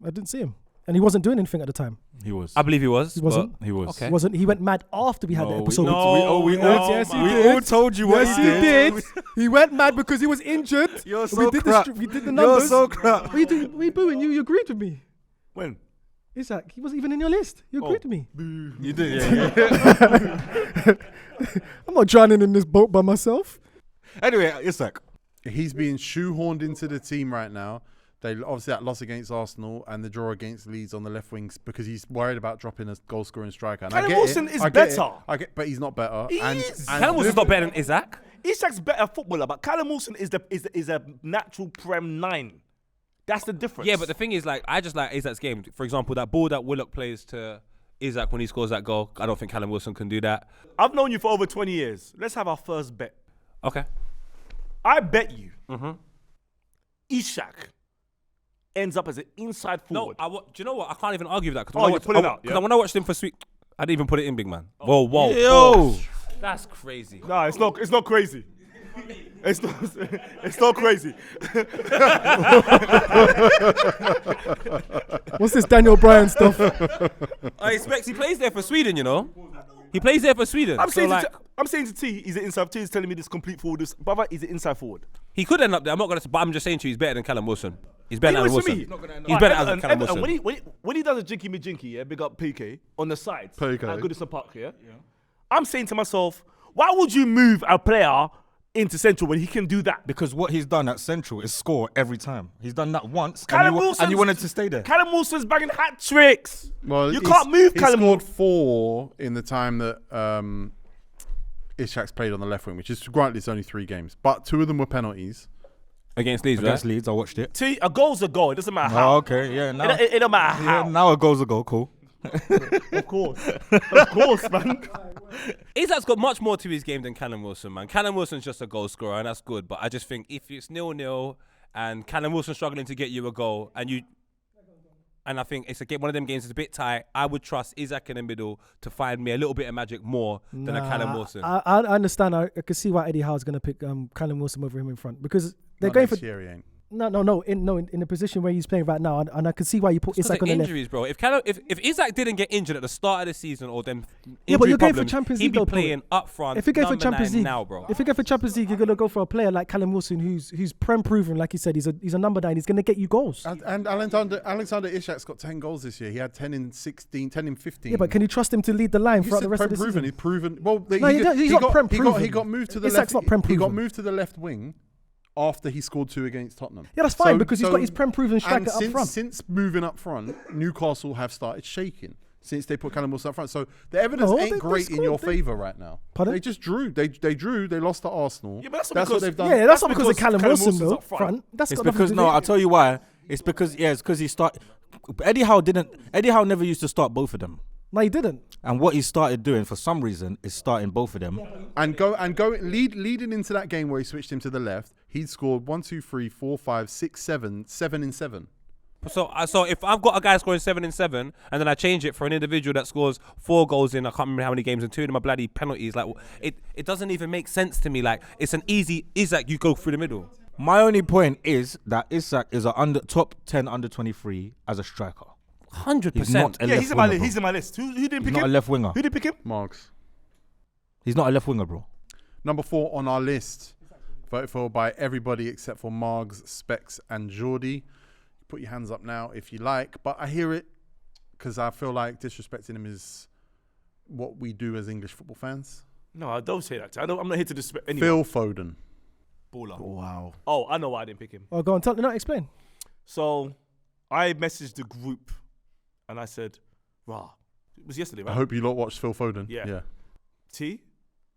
I didn't see him, and he wasn't doing anything at the time. He was. I believe he was. He wasn't. He was. Okay. Wasn't he? Went mad after we had the episode. We all Yes, he did. told you what Yes, he did. He went mad because he was injured. You're we so did crap. we did the You're numbers. so crap. We booing you. You agreed with me. When? Isaac, he wasn't even in your list. You agreed with me. You did, yeah. I'm not drowning in this boat by myself. Anyway, Isak. He's being shoehorned into the team right now. They obviously that loss against Arsenal and the draw against Leeds on the left wings because he's worried about dropping a goal scoring striker. And Callum I get Wilson it. is I get better. it. But he's not better. He and is. Callum Wilson's not better than Isaac. Isak's better footballer, but Callum Wilson is a natural Prem 9. That's the difference. Yeah, but the thing is, like, I just like Isaac's game. For example, that ball that Willock plays to Isaac when he scores that goal, I don't think Callum Wilson can do that. I've known you for over 20 years. Let's have our first bet. Okay. I bet you Isak ends up as an inside No, forward. do you know what? I can't even argue with that. Oh, you put it out, Because yeah? when I watched him for Sweet, I didn't even put it in, big man. Whoa. Yo. That's crazy. No, it's not crazy. It's not crazy. What's this Daniel Bryan stuff? I expect he plays there for Sweden, you know? He plays there for Sweden. I'm So, saying, like, I'm saying to T, he's an inside. T is telling me this complete forward. Brother, he's an inside forward. he could end up there. I'm not going to, but I'm just saying to you, he's better than Callum Wilson. He's better than Anyways, Wilson. for me, He's better than Callum Everton, Wilson. when he does a jinky me jinky, yeah, big up PK on the side PK. at Goodison Park, yeah. I'm saying to myself, why would you move a player into central when he can do that? Because what he's done at Central is score every time. He's done that once, Callum and Wilson's- you wanted to stay there. Callum Wilson's bagging hat tricks. Well, You can't move he Callum scored 4 in the time that Isak's played on the left wing, which is granted it's only 3 games, but 2 of them were penalties. Against Leeds, Against right? Leeds, I watched it. T, a goal's a goal. It doesn't matter how. Oh, okay, yeah. Now, It don't matter yeah, how. now a goal's a goal. Cool. Of course, man. Isaac's got much more to his game than Callum Wilson, man. Callum Wilson's just a goal scorer, and that's good. But I just think if it's 0-0 and Callum Wilson struggling to get you a goal, and I think it's one of them games that's a bit tight, I would trust Isaac in the middle to find me a little bit of magic more than a Callum Wilson. I understand. I can see why Eddie Howe's going to pick Callum Wilson over him in front because they're Not going for next year, he ain't. no in the position where he's playing right now, and I can see why you put Because Isaac of on the left. injuries, bro. If Isaac didn't get injured at the start of the season or them Yeah, but injury you're going for problems, Champions he'd League be though, playing up front. If you go for number Champions 9 League, now, bro. if you go for Champions League, you're gonna go for a player like Callum Wilson, who's prem proven, like he said, he's a number 9. He's gonna get you goals. And Alexander Isak's got 10 goals this year. He had 10 in 16, 10 in 15. Yeah, but can you trust him to lead the line You throughout said the rest of the prem proven. season? He's proven. Well, No, he's not prem proven. He got moved to the Isak's left. not prem He got proven. moved to the left wing after he scored 2 against Tottenham. Yeah, that's fine So- because he's so- got his prem proven striker and up front. Since moving up front, Newcastle have started shaking since they put Callum Wilson up front. So the evidence No, ain't they great in scored, your they- favour right now. Pardon? They just drew. They drew. They lost to Arsenal. Yeah, but that's what because- they've done. Yeah, that's not because of because Callum Callum Wilson Wilson's though. up front. That's It's got nothing because to no, do- I'll tell you why. It's because he started. Eddie Howe never used to start both of them. No, he didn't. And what he started doing for some reason is starting both of them. Leading into that game where he switched him to the left, he'd scored 1, 2, 3, 4, 5, 6, 7 in 7. So if I've got a guy scoring 7 in 7, and then I change it for an individual that scores 4 goals in I can't remember how many games, and 2 of them are bloody penalties, like it doesn't even make sense to me. Like it's an easy Isaac, you go through the middle. My only point is that Isak is a top 10 under 23 as a striker. 100%. He's not a Yeah, left he's in my winger, list. bro. He's in my list. Who didn't He's pick not a him? left winger. Who did pick him? Marks. He's not a left winger, bro. Number 4 on our list, voted for by everybody except for Margs, Specs, and Jordy. Put your hands up now if you like, but I hear it because I feel like disrespecting him is what we do as English football fans. No, I don't say that. I'm not here to disrespect anyone. Phil Foden. Baller. Wow. Oh, I know why I didn't pick him. Oh, go on, explain. So, I messaged the group and I said, rah, it was yesterday, I right? hope you lot watched Phil Foden. Yeah. T,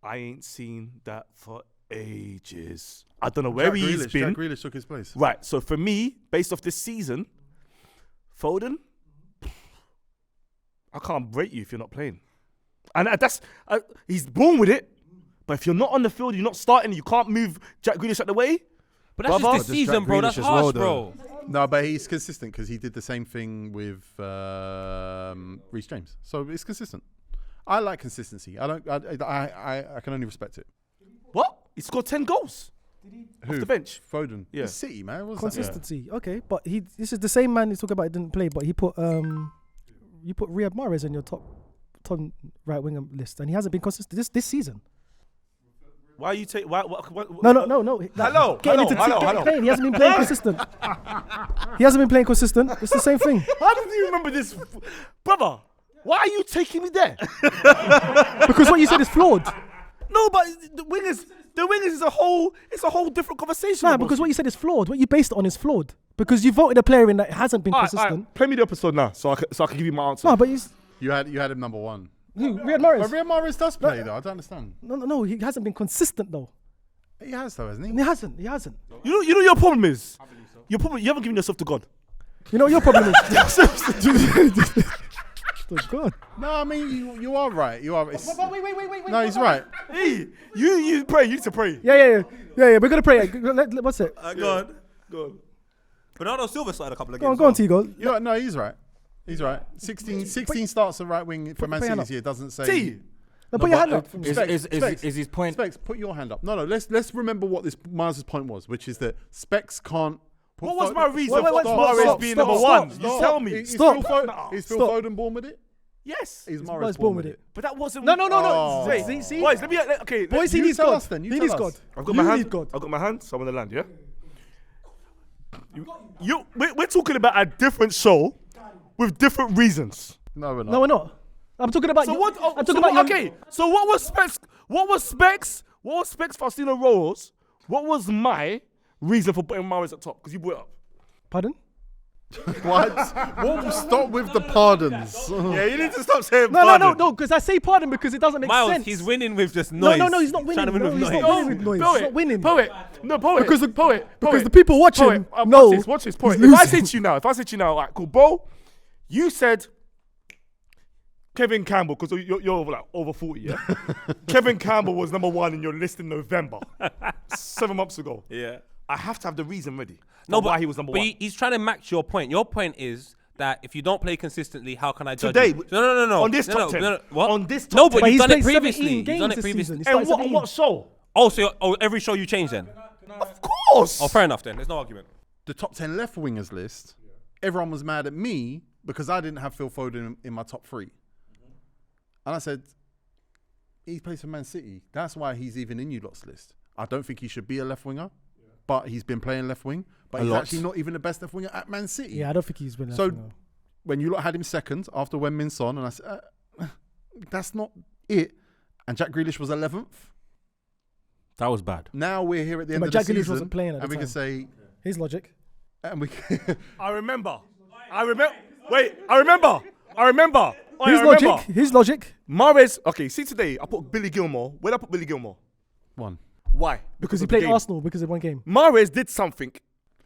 I ain't seen that for ages. I don't know where he's been. Jack Grealish took his place. Right, so for me, based off this season, Foden, I can't rate you if you're not playing. And he's born with it. But if you're not on the field, you're not starting, you can't move Jack Grealish out the way. But that's Brother. just this season, Jack bro. That's Grealish as harsh, well, bro. No, but he's consistent because he did the same thing with Reece James. So it's consistent. I like consistency. I can only respect it. What? He scored 10 goals. Who? Off the bench. Foden. Yeah. It's City, man. What's Consistency. Okay, but this is the same man he's talking about. He didn't play, but he put you put Riyad Mahrez in your top right winger list, and he hasn't been consistent this season. Why you take? Why? No. Hello. Playing. He hasn't been playing consistent. He hasn't been playing consistent. It's the same thing. How did you remember this, brother? Why are you taking me there? Because what you said is flawed. No, but the wingers is a whole different conversation. Nah, because what you said is flawed. What you based it on is flawed. Because you voted a player in that hasn't been consistent. Play me the episode now, so I can give you my answer. No, but You had him number one. who? Riyad Mahrez. But Riyad Mahrez does play though. I don't understand. No. He hasn't been consistent though. He has though, hasn't he? He hasn't. You know your problem is. Your problem. You haven't given yourself to God. You know what your problem is. Oh God. No, I mean you are right. You are. Wait. No, he's right. Hey, you pray. You need to pray. Yeah. We're gonna pray. What's it? Go on. Bernardo Silva started a couple of Go games. on, Tigo. No, he's right. He's right. 16 starts at right wing for Man City this year. Doesn't say. T. Now put your hand up. Is his point? Specs, put your hand up. No. Let's remember what this Mars' point was, which is that Specs can't. What was my reason Wait, for Mahrez being number one? You tell me. Is Stop. Phil Foden born with it? Yes. Is Mahrez Mahrez born with it? But that wasn't. No. Oh. Wait, See? boys, let me. Okay, Boys, he You needs tell God. us then, you He tell needs us. God. I've got You my hand. need God. I've got my hand. So I'm on the land. Yeah. We're talking about a different show with different reasons. No, we're not. No, we're not. I'm talking about. So you- what? I'm talking about. Okay. So what was Specs? What was Faustino Rose? What was my reason for putting Mahrez at top? Because you brought it up. Pardon? What? We'll stop with the pardons. Yeah, you need to stop saying No. Because I say pardon because it doesn't make Miles, sense. he's winning with just noise. No, he's not winning. Trying to win No, with he's noise. not winning with noise. He's not winning. Poet. Because the poet. because the people watching Poet. know. Watch this. Poet. he's If I losing. say to you now, alright, cool, bro. You said Kevin Campbell because you're like over 40, yeah. Kevin Campbell was number one in your list in November, 7 months ago. Yeah. I have to have the reason ready. No, why he was number one. He's trying to match your point. Your point is that if you don't play consistently, how can I judge Today, you? No. on this top 10. What? On this top No, 10. but But you've he's done it played 17 previously. You've games done it this previously. season. And what show? Oh, every show you change then? Of course. Oh, fair enough then. There's no argument. The top 10 left wingers list, everyone was mad at me because I didn't have Phil Foden in my top 3. And I said, he plays for Man City. That's why he's even in you lot's list. I don't think he should be a left winger, but he's been playing left wing. But he's actually not even the best left winger at Man City. Yeah, I don't think he's winning. So when you lot had him second after Wen-Min Son, and I said, that's not it. And Jack Grealish was 11th. That was bad. Now we're here at the end but of the Jack Grealish season, wasn't playing at the and we time. can say, his logic. and we can I remember. Wait, I remember. His logic. Mahrez. Okay, see today I put Billy Gilmore. Where did I put Billy Gilmore? one. Why? Because he of the played game. Arsenal because of one game. Mahrez did something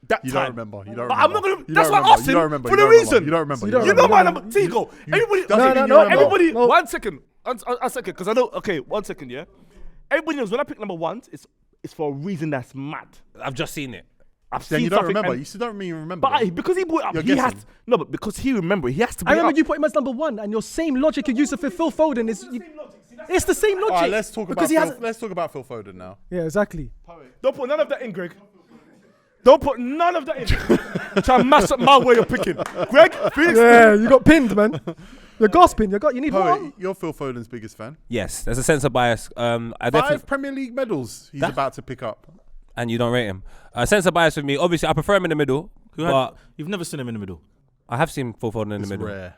that You time. don't remember. You don't But remember. I'm not gonna. You That's don't why I remember. asked You don't him remember. for You the don't remember. reason. You don't remember. You You don't You don't know remember. my number, Tigo. Everybody, doesn't mean you no, remember. everybody. No. 1 second. A second, because I know. Okay, 1 second. Yeah. Everybody knows when I pick number one, it's for a reason that's mad. I've just seen it. I've Then seen you don't something remember. and- You still don't even remember. But though. because he brought it up, You're he has guessing. no. But because he remember, he has to. I Bring it remember up. you put him as number one, and your same logic you used for Phil Foden is. It's the same logic. All right, let's talk because about he Phil, has. let's talk about Phil Foden now. Yeah, exactly. Don't put none of that in, Greg. Don't put none of that in. Try and mash up my way of picking. Greg, Felix. Yeah, you got pinned, man. You're gasping. You need Poet, more. you're Phil Foden's biggest fan. Yes, there's a sense of bias. I definitely, 5 Premier League medals he's about to pick up. and you don't rate him. A sense of bias with me. Obviously, I prefer him in the middle, but You've never seen him in the middle. I have seen Phil Foden in It's the middle. rare.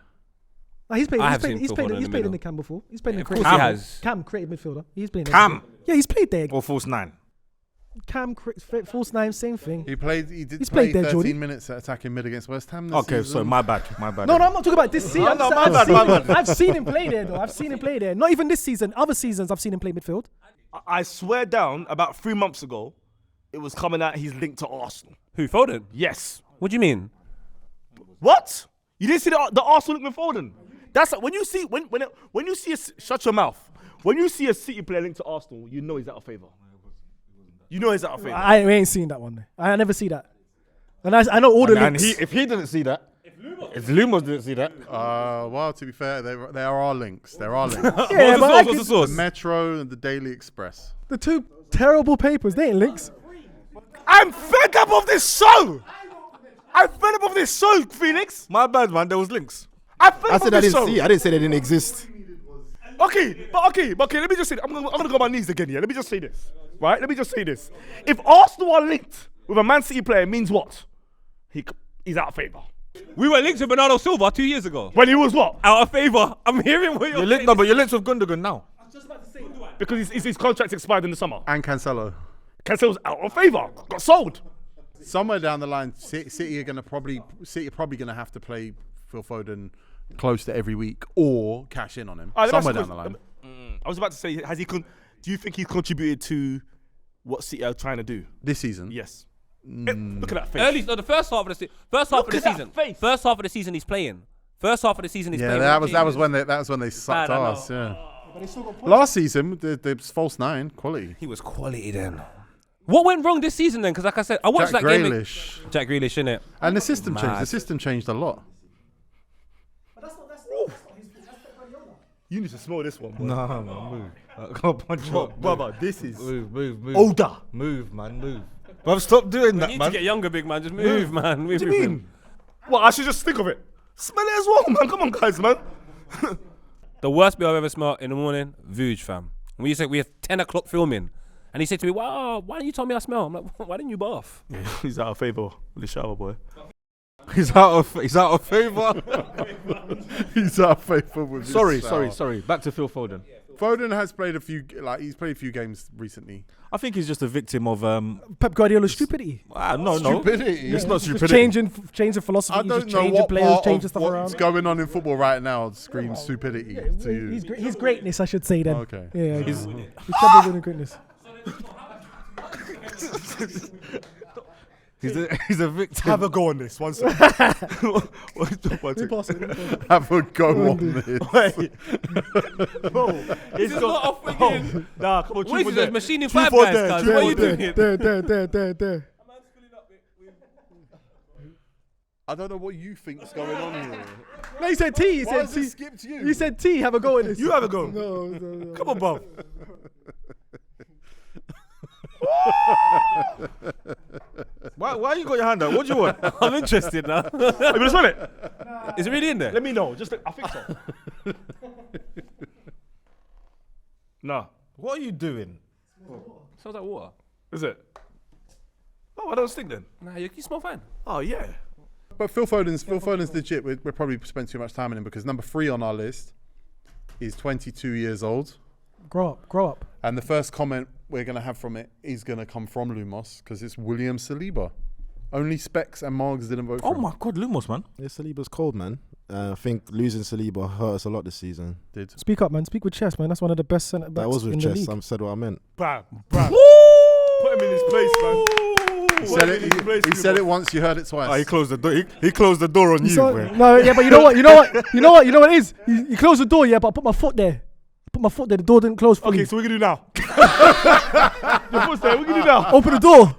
No, he's played. I He's have played. seen He's Phil played. Foden in He's the played in middle. the Cam before. He's played in Of the course Cam. he has. Cam, creative midfielder. He's played. Cam. Yeah, he's played there. Or false 9. false nine, same thing. He did He's play played there, 13 Jordy. minutes at attacking mid against West Ham this Okay, season. so my bad. My bad. No, I'm not talking about this season. no, my bad. I've seen him play there, though. I've seen him play there. Not even this season. Other seasons, I've seen him play midfield. I swear down, about 3 months ago, it was coming out he's linked to Arsenal. Who, Foden? Yes. What do you mean? What? You didn't see the Arsenal link with Foden? That's when you see when you see shut your mouth. When you see a City player linked to Arsenal, you know he's out of favour. You know he's out of favour. I ain't seen that one. I never see that. And I know all the links. if he didn't see that, if Lumos didn't see that, Well, to be fair, there are links. There are links. Yeah, but I What's the could- source? The Metro and the Daily Express. the two terrible papers, they ain't links. I'm fed up of this show. I'm fed up of this show, Felix. my bad, man. There was links. I'm fed I up said of I this didn't show. see. I didn't say they didn't exist. Okay. Let me just say. I'm gonna go on my knees again. Yeah. Let me just say this. Right. Let me just say this. If Arsenal are linked with a Man City player, it means what? He's out of favour. We were linked to Bernardo Silva 2 years ago. When he was what? Out of favour. I'm hearing what you're saying. But you're linked with Gundogan now. Because his contract expired in the summer. And Cancelo. Cancelo's out of favour. Got sold. Somewhere down the line, City are probably going to have to play Phil Foden close to every week or cash in on him. Alright, Somewhere that's down the line. I was about to say, do you think he's contributed to what City are trying to do? This season? Yes. Look at that face. The first half of the season. First half of the season. First half of the season he's playing. First half of the season he's Yeah, playing. that was when they sucked Bad, I us. Yeah. Last season, the false nine quality. He was quality then. What went wrong this season then? Because like I said, I watched Jack that game. Grealish. Jack Grealish, innit? And the system changed. Mad. The system changed a lot. You need to smell this one, boy. Nah, man, move. Go punch up. Brother, this is Move. older. Move, man, move. But stop doing You that, need man. to get younger, big man. Just move, man. Move, What do you move, mean? What, I should just think of it? Smell it as well, man. Come on, guys, man. The worst bit I've ever smelled in the morning, Vuj, fam. When you say we have 10 o'clock filming, and he said to me, wow, why didn't you tell me I smell? I'm like, why didn't you bath? He's out of favour with the shower, boy. He's out of favour. He's out of favour with his Sorry. shower. Back to Phil Foden. Foden has played a few games recently. I think he's just a victim of Pep Guardiola's stupidity. no. Stupidity. It's not Just stupidity. changing philosophy, I just don't know changing what players, part changing of stuff what's around. going on in football right now screams stupidity to you. He's greatness, I should say then. Okay. Yeah, he's probably greatness. He's a victim. Have a go on this. One second. Have a go on this. Bro, This is not a freaking... Nah, come on. What is truth or this, dare. machine in Truth five or guys, dare, cuz? truth What are or you dare. doing? There. I don't know what you think's going on here. No, he said T. He Why said has it T. skipped you? He said T. Have a go at this. You have a go. No. Come on, bro. Why you got your hand out? What do you want? I'm interested now. Let me just smell it. Is it really in there? Let me know. I think so. Nah. What are you doing? Sounds like water. Is it? Oh, I don't stink then. Nah, you smell fine. Oh, yeah. But Phil Foden's legit. We're probably spent too much time on him because number 3 on our list is 22 years old. Grow up. And the first comment we're going to have from it is going to come from Lumos because it's William Saliba. Only Specs and Margs didn't vote for Oh him. my God, Lumos, man. Yeah, Saliba's cold, man. I think losing Saliba hurt us a lot this season. Did. Speak up, man. Speak with chest, man. That's one of the best centre backs That was with in the chest. league. I said what I meant. Bam. Put him in his place, man. He said it once, you heard it twice. He closed the door. He closed the door on you, man. No, yeah, but you know what it is. You closed the door, yeah, but I put my foot there. The door didn't close fully. Okay, so what can we do now? Your foot's there. What can we do now? Open the door.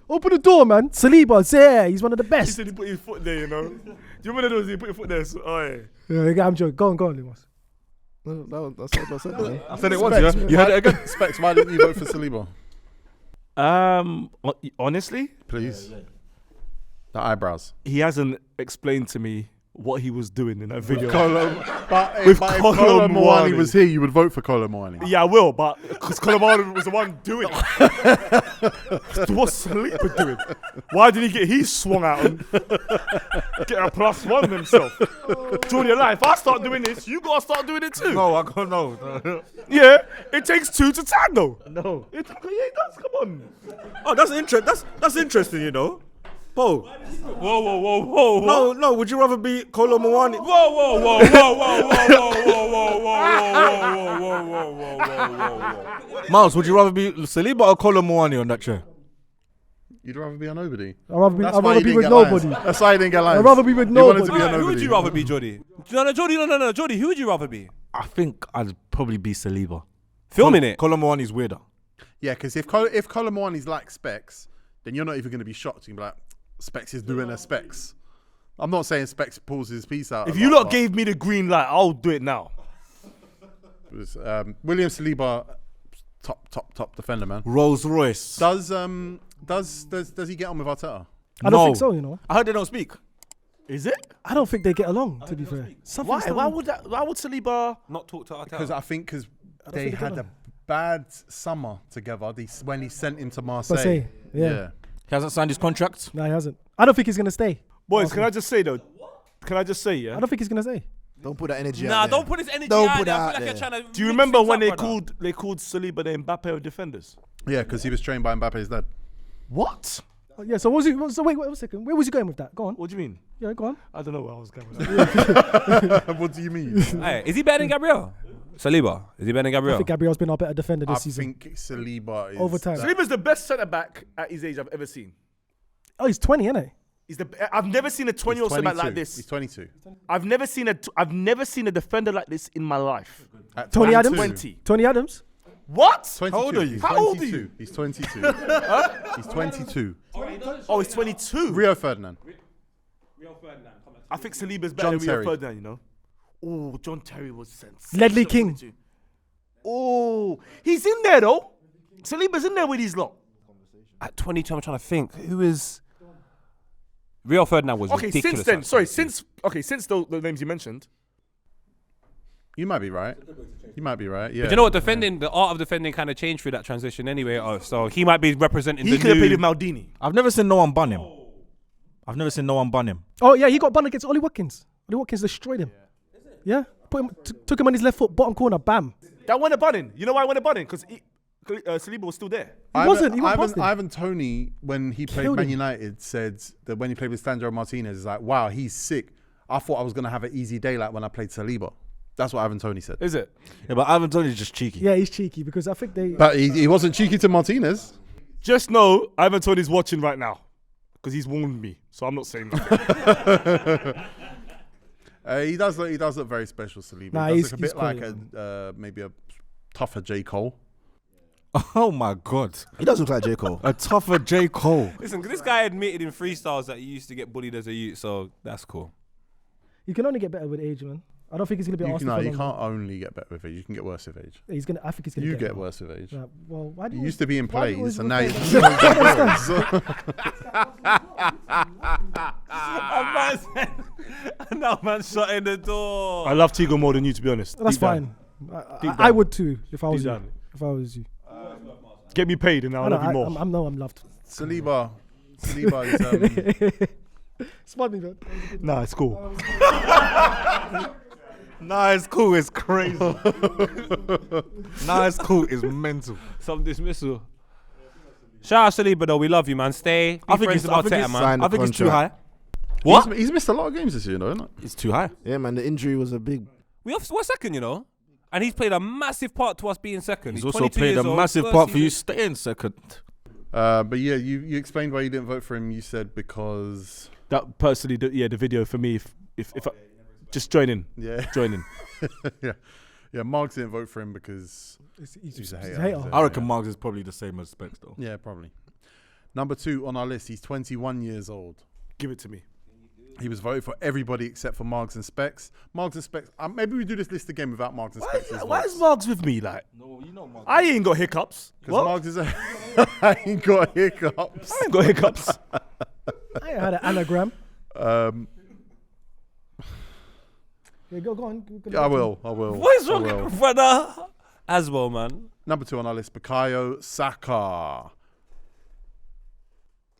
Open the door, man. Saliba's there. He's one of the He best. said he put his foot there, you know. Do you remember those? He put your foot there. So, oh, yeah. Yeah, I'm joking. Go on, Lumos. That's what I said, man. I said it once. You heard it again. Specs, why didn't you vote for Saliba? Honestly, Please. The eyebrows. he hasn't explained to me what he was doing in that video. But With if Kolo Kolo Muani Muani. was here, you would vote for Kolo Muani. Yeah, I will, but because Colomano was the one doing it. What's Saliba doing? Why did he get he swung out and get a +1 himself? Jordy, if I start doing this, you gotta start doing it too. No, I can't. No. Yeah, it takes 2 to tango. No, it does. Come on. Oh, that's interesting. That's interesting, you know. Paul. Whoa. No. Would you rather be Kolo Muani? Whoa. Miles, would you rather be Saliba or Kolo Muani on that chair? You'd rather be a nobody. I'd rather That's I'd why rather you be didn't with get lines. nobody. That's why you didn't get lines. I'd rather be with You wanted to nobody. be a Who would nobody. you rather be, Jordy? No, Jordy, who would you rather be? I think I'd probably be Saliba. Filming it. Kolo Muani's weirder. Yeah, because if Kolo Muani's like Specs, then you're not even going to be shocked. You're going to be like, Specs is doing her Specs. I'm not saying Specs pulls his piece out. If a you lot, lot but gave me the green light, I'll do it now. it was, William Saliba, top defender, man. Rolls Royce. Does he get on with Arteta? I don't think so, you know. I heard they don't speak. Is it? I don't think they get along, to be fair. Something's Why not- would that? Why would Saliba? Not talk to Arteta. Because I think they think they had get a bad summer together. When he sent him to Marseille. Marseille, yeah. He hasn't signed his contract. No, he hasn't. I don't think he's going to stay. Boys, can I just say though? Can I just say, yeah? I don't think he's going to stay. Don't put that energy out Nah, there. don't put his energy Don't out put there. that I out feel like you're there. trying to Do you mix remember things when up, brother. they called Saliba the Mbappe of defenders? Yeah, because he was trained by Mbappe's dad. What? Oh, yeah, so what was he? So wait a second. Where was he going with that? Go on. What do you mean? Yeah, go on. I don't know where I was going with that. What do you mean? Hey, is he better than Gabriel? Saliba, is he better than I Gabriel? think Gabriel's been our better defender I this season. think Saliba is Over time. Saliba's the best centre back at his age I've ever seen. Oh, he's 20, isn't he? I've never seen a 20-year-old centre back like He's this. 22. I've never seen a defender like this in my life. At Tony 22. Adams? 20. Tony Adams? What? 22. How old are you? He's How old are 22. you? He's 22. He's 22. Oh, he's 22. Rio Ferdinand. I think Saliba's better John than Rio Terry. Ferdinand, you know. Oh, John Terry was sensational. Ledley King. Oh, he's in there though. Saliba's in there with his lot. At 22, I'm trying to think. Who is... Rio Ferdinand was Okay, ridiculous. since then, at sorry, 22. since the names you mentioned. You might be right. Yeah. But you know what? The art of defending kind of changed through that transition anyway. So he might be representing He the could have new... played with Maldini. I've never seen no one bun him. Oh, yeah, he got banned against Ollie Watkins. Ollie Watkins destroyed him. Yeah? Took him on his left foot, bottom corner, bam. That went a bunning. You know why I went a bunning? Because Saliba was still there. He wasn't past him. Ivan Toney, when he played Killed Man him. United, said that when he played with Sandro Martinez, is like, wow, he's sick. I thought I was going to have an easy day like when I played Saliba. That's what Ivan Toney said. Is it? Yeah, but Ivan Toney's just cheeky. Yeah, he's cheeky because I think they... But he wasn't cheeky to Martinez. Just know Ivan Toney's watching right now because he's warned me. So I'm not saying that. He does look very special, Saliba. Nah, he he's does look a bit like quality, maybe a tougher J. Cole. Oh my God. He does look like J. Cole. A tougher J. Cole. Listen, this guy admitted in freestyles that he used to get bullied as a youth, so that's cool. You can only get better with age, man. I don't think he's going to be Arsenal for You long. can't only get better with age. You can get worse with age. I think he's going to You get get worse with age. Yeah, well, why do You used to be in why do you plays, always and now refer you're Now man shutting the door. I love Tigo more than you, to be honest. That's Deep down. fine. Deep I down. would too if I was Deep you. down. If I was you. Get me paid and I'll love you more. I'm loved. Saliba is Smart me, man. Nah, it's cool. Nah, it's cool. It's crazy. Nah, it's cool. It's mental. Some dismissal. Shout out Saliba though, we love you, man. Stay. Be friends with Arteta, man. signed the I think it's too high. contract. What? He's missed a lot of games this year, though, isn't it? It's too high. Yeah, man, the injury was a big... We're second, you know. And he's played a massive part to us being second. He's He's also 22 played a years old, massive first part for you season. staying second. But yeah, you explained why you didn't vote for him. You said because That personally, the video for me, if I, just join in. yeah, Marks didn't vote for him because he's a hater. I reckon Marks is probably the same as Specs though. Yeah, probably. Number 2 on our list, he's 21 years old. Give it to me. He was voted for everybody except for Marks and Specs. Marks and Specs. Maybe we do this list again without Marks and Specs. Why is Marks with me? Like, No, you know Marks. I ain't got hiccups. Because What? Marks is I ain't got hiccups. I ain't got hiccups. I had an anagram. Yeah, go on. Yeah, I will. What is wrong with you, brother? As well, man. Number 2 on our list, Bukayo Saka.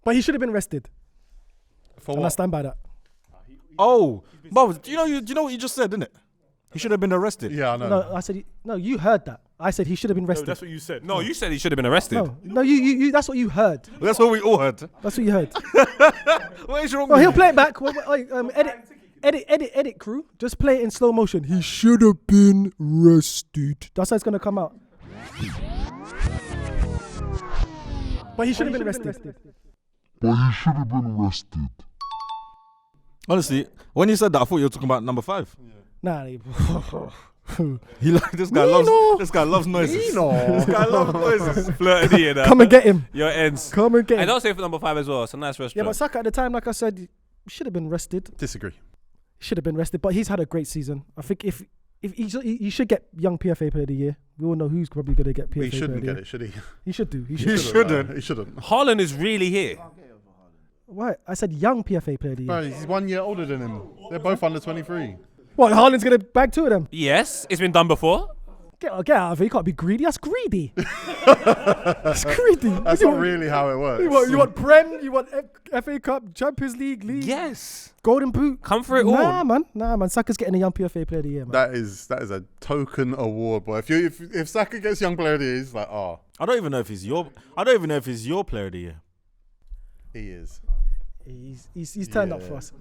But he should have been rested. For And I what? stand by that. Oh, but do you know what you just said, didn't it? He should have been arrested. Yeah, I know. No, I said no. You heard that. I said he should have been No, rested. that's what you said. No, you said he should have been arrested. No, you. That's what you heard. That's what we all heard. That's what you heard. What is wrong Oh, with he'll you? play it back. Edit, crew. Just play it in slow motion. He should have been rested. That's how it's gonna come out. But he should have been rested. Honestly, when you said that, I thought you were talking about number 5. Nah. This guy loves noises. This guy loves noises. Flirty in Come and get him. Your ends. Come and get I him. don't say for number 5 as well. It's a nice Yeah, restaurant. but Saka at the time, like I said, he should have been rested. Disagree. Should have been rested, but he's had a great season. I think if he should get young PFA Player of the Year. We all know who's probably going to get PFA He Player of shouldn't the get Year. it, should he? He should do. He He should. shouldn't. He shouldn't. Haaland is really here. Why? I said young PFA Player of the Year. Bro, he's 1 year older than him. They're both under 23. What? Haaland's going to bag 2 of them? Yes, it's been done before. Get out of it. You can't be greedy. That's greedy. That's greedy. That's not really how it works. You want Prem? You want FA Cup, Champions League, Yes. Golden Boot? Come for it all. Nah, man. Saka's getting a young PFA Player of the Year, man. That is a token award, boy. If Saka gets Young Player of the Year, it's like, oh, I don't even know if he's your player of the year. he is. He's turned up for us.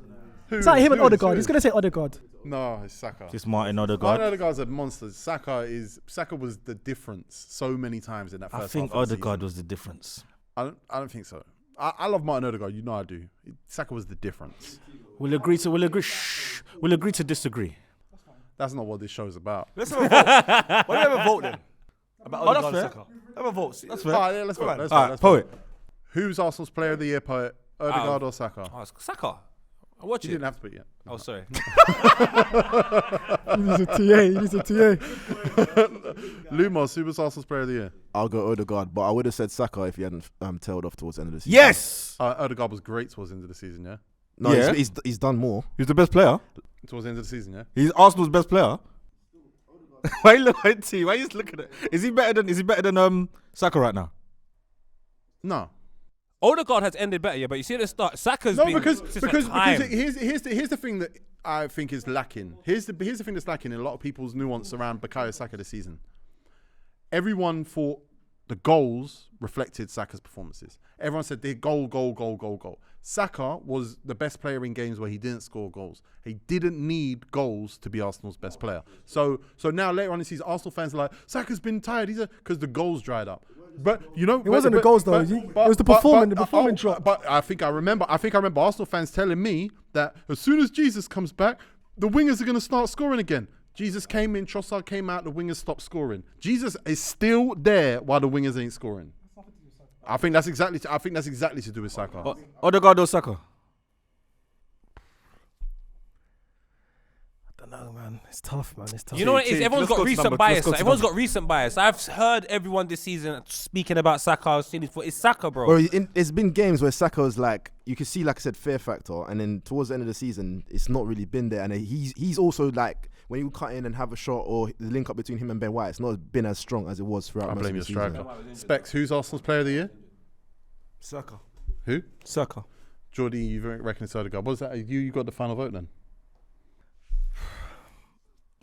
Who It's like is? him and Who is? Odegaard. Who He's is? going to say Odegaard. No, it's Saka. Just Martin Martin Odegaard. Odegaard's a monster. Saka was the difference so many times in that first I think half of the Odegaard season. was the difference. I don't think so. I love Martin Odegaard. You know I do. Saka was the difference. We'll agree to disagree. That's not what this show's about. Let's have a vote. Why don't we have a vote then? About Oh, that's Odegaard and fair. Saka. Have a vote. That's All fair. right, yeah, let's vote. Alright. Let's All vote. right, Let's vote. poet. Who's Arsenal's Player of the Year, poet? Odegaard or Saka? Oh, it's Saka. I watch You it. didn't have to put it yet. Oh, sorry. He's a TA. Lumos, who was Arsenal's Player of the Year? I'll go Odegaard, but I would have said Saka if he hadn't tailed off towards the end of the season. Yes. Odegaard was great towards the end of the season, yeah? No, Yeah. he's done more. He's the best player. Towards the end of the season, yeah? He's Arsenal's best player. Why you look at T? Why you just looking at? Is he better than Saka right now? No. Odegaard has ended better, yeah, but you see at the start, Saka's No, been because time. here's the thing that I think is lacking. Here's the thing that's lacking in a lot of people's nuance around Bukayo Saka this season. Everyone thought the goals reflected Saka's performances. Everyone said they goal. Saka was the best player in games where he didn't score goals. He didn't need goals to be Arsenal's best player. So now later on in the season, Arsenal fans are like, Saka's been tired. Because the goals dried up. But you know, It wasn't the goals though. It was the performance drop. But I think I remember Arsenal fans telling me that as soon as Jesus comes back, the wingers are going to start scoring again. Jesus came in, Trossard came out, the wingers stopped scoring. Jesus is still there while the wingers ain't scoring. I think that's exactly to do with Saka. Odegaard or Saka? I don't know, man. It's tough, man. It's tough. You know what it is? Team, Everyone's let's got go to recent number- bias. let's go to Everyone's number- got recent bias. I've heard everyone this season speaking about Saka. It's Saka, bro. Bro, it's been games where Saka was like, you can see, like I said, fear factor, and then towards the end of the season, it's not really been there. And he's also like, when you cut in and have a shot or the link up between him and Ben White, it's not been as strong as it was throughout I most blame of your the season. striker. Specs, who's Arsenal's Player of the Year? Saka. Who? Saka. Jordy, you reckon it's Odegaard. What is that? You got the final vote then?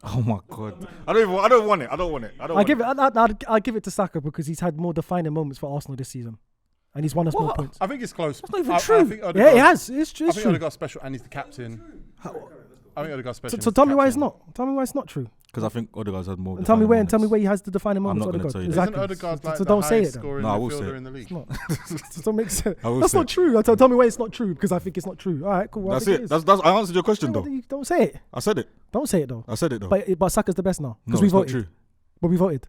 Oh my God. I don't want it. I'll give it to Saka because he's had more defining moments for Arsenal this season, and he's won us more points. I think it's close. That's not even true. Yeah, it has. It's true. I think Odegaard's special and he's the captain. I think Odegaard's special. So tell me why it's not. Tell me why it's not true. Because I think Odegaard's had more. And tell me where. moments. And tell me where he has the defining moments. not gonna Odegaard. tell you that. Isn't Exactly. Odegaard like So the don't say highest it. Then. scoring No, I will say midfielder it. in the league? It's not. So don't make sense. I will That's say not it. true. Tell me why it's not true because I think it's not true. All right, cool. I That's think it. is. That's I answered your question Yeah, though. but don't say it. I said it. Don't say it though. I said it though. But Saka's the best now No, because we it's not voted. true. But we voted.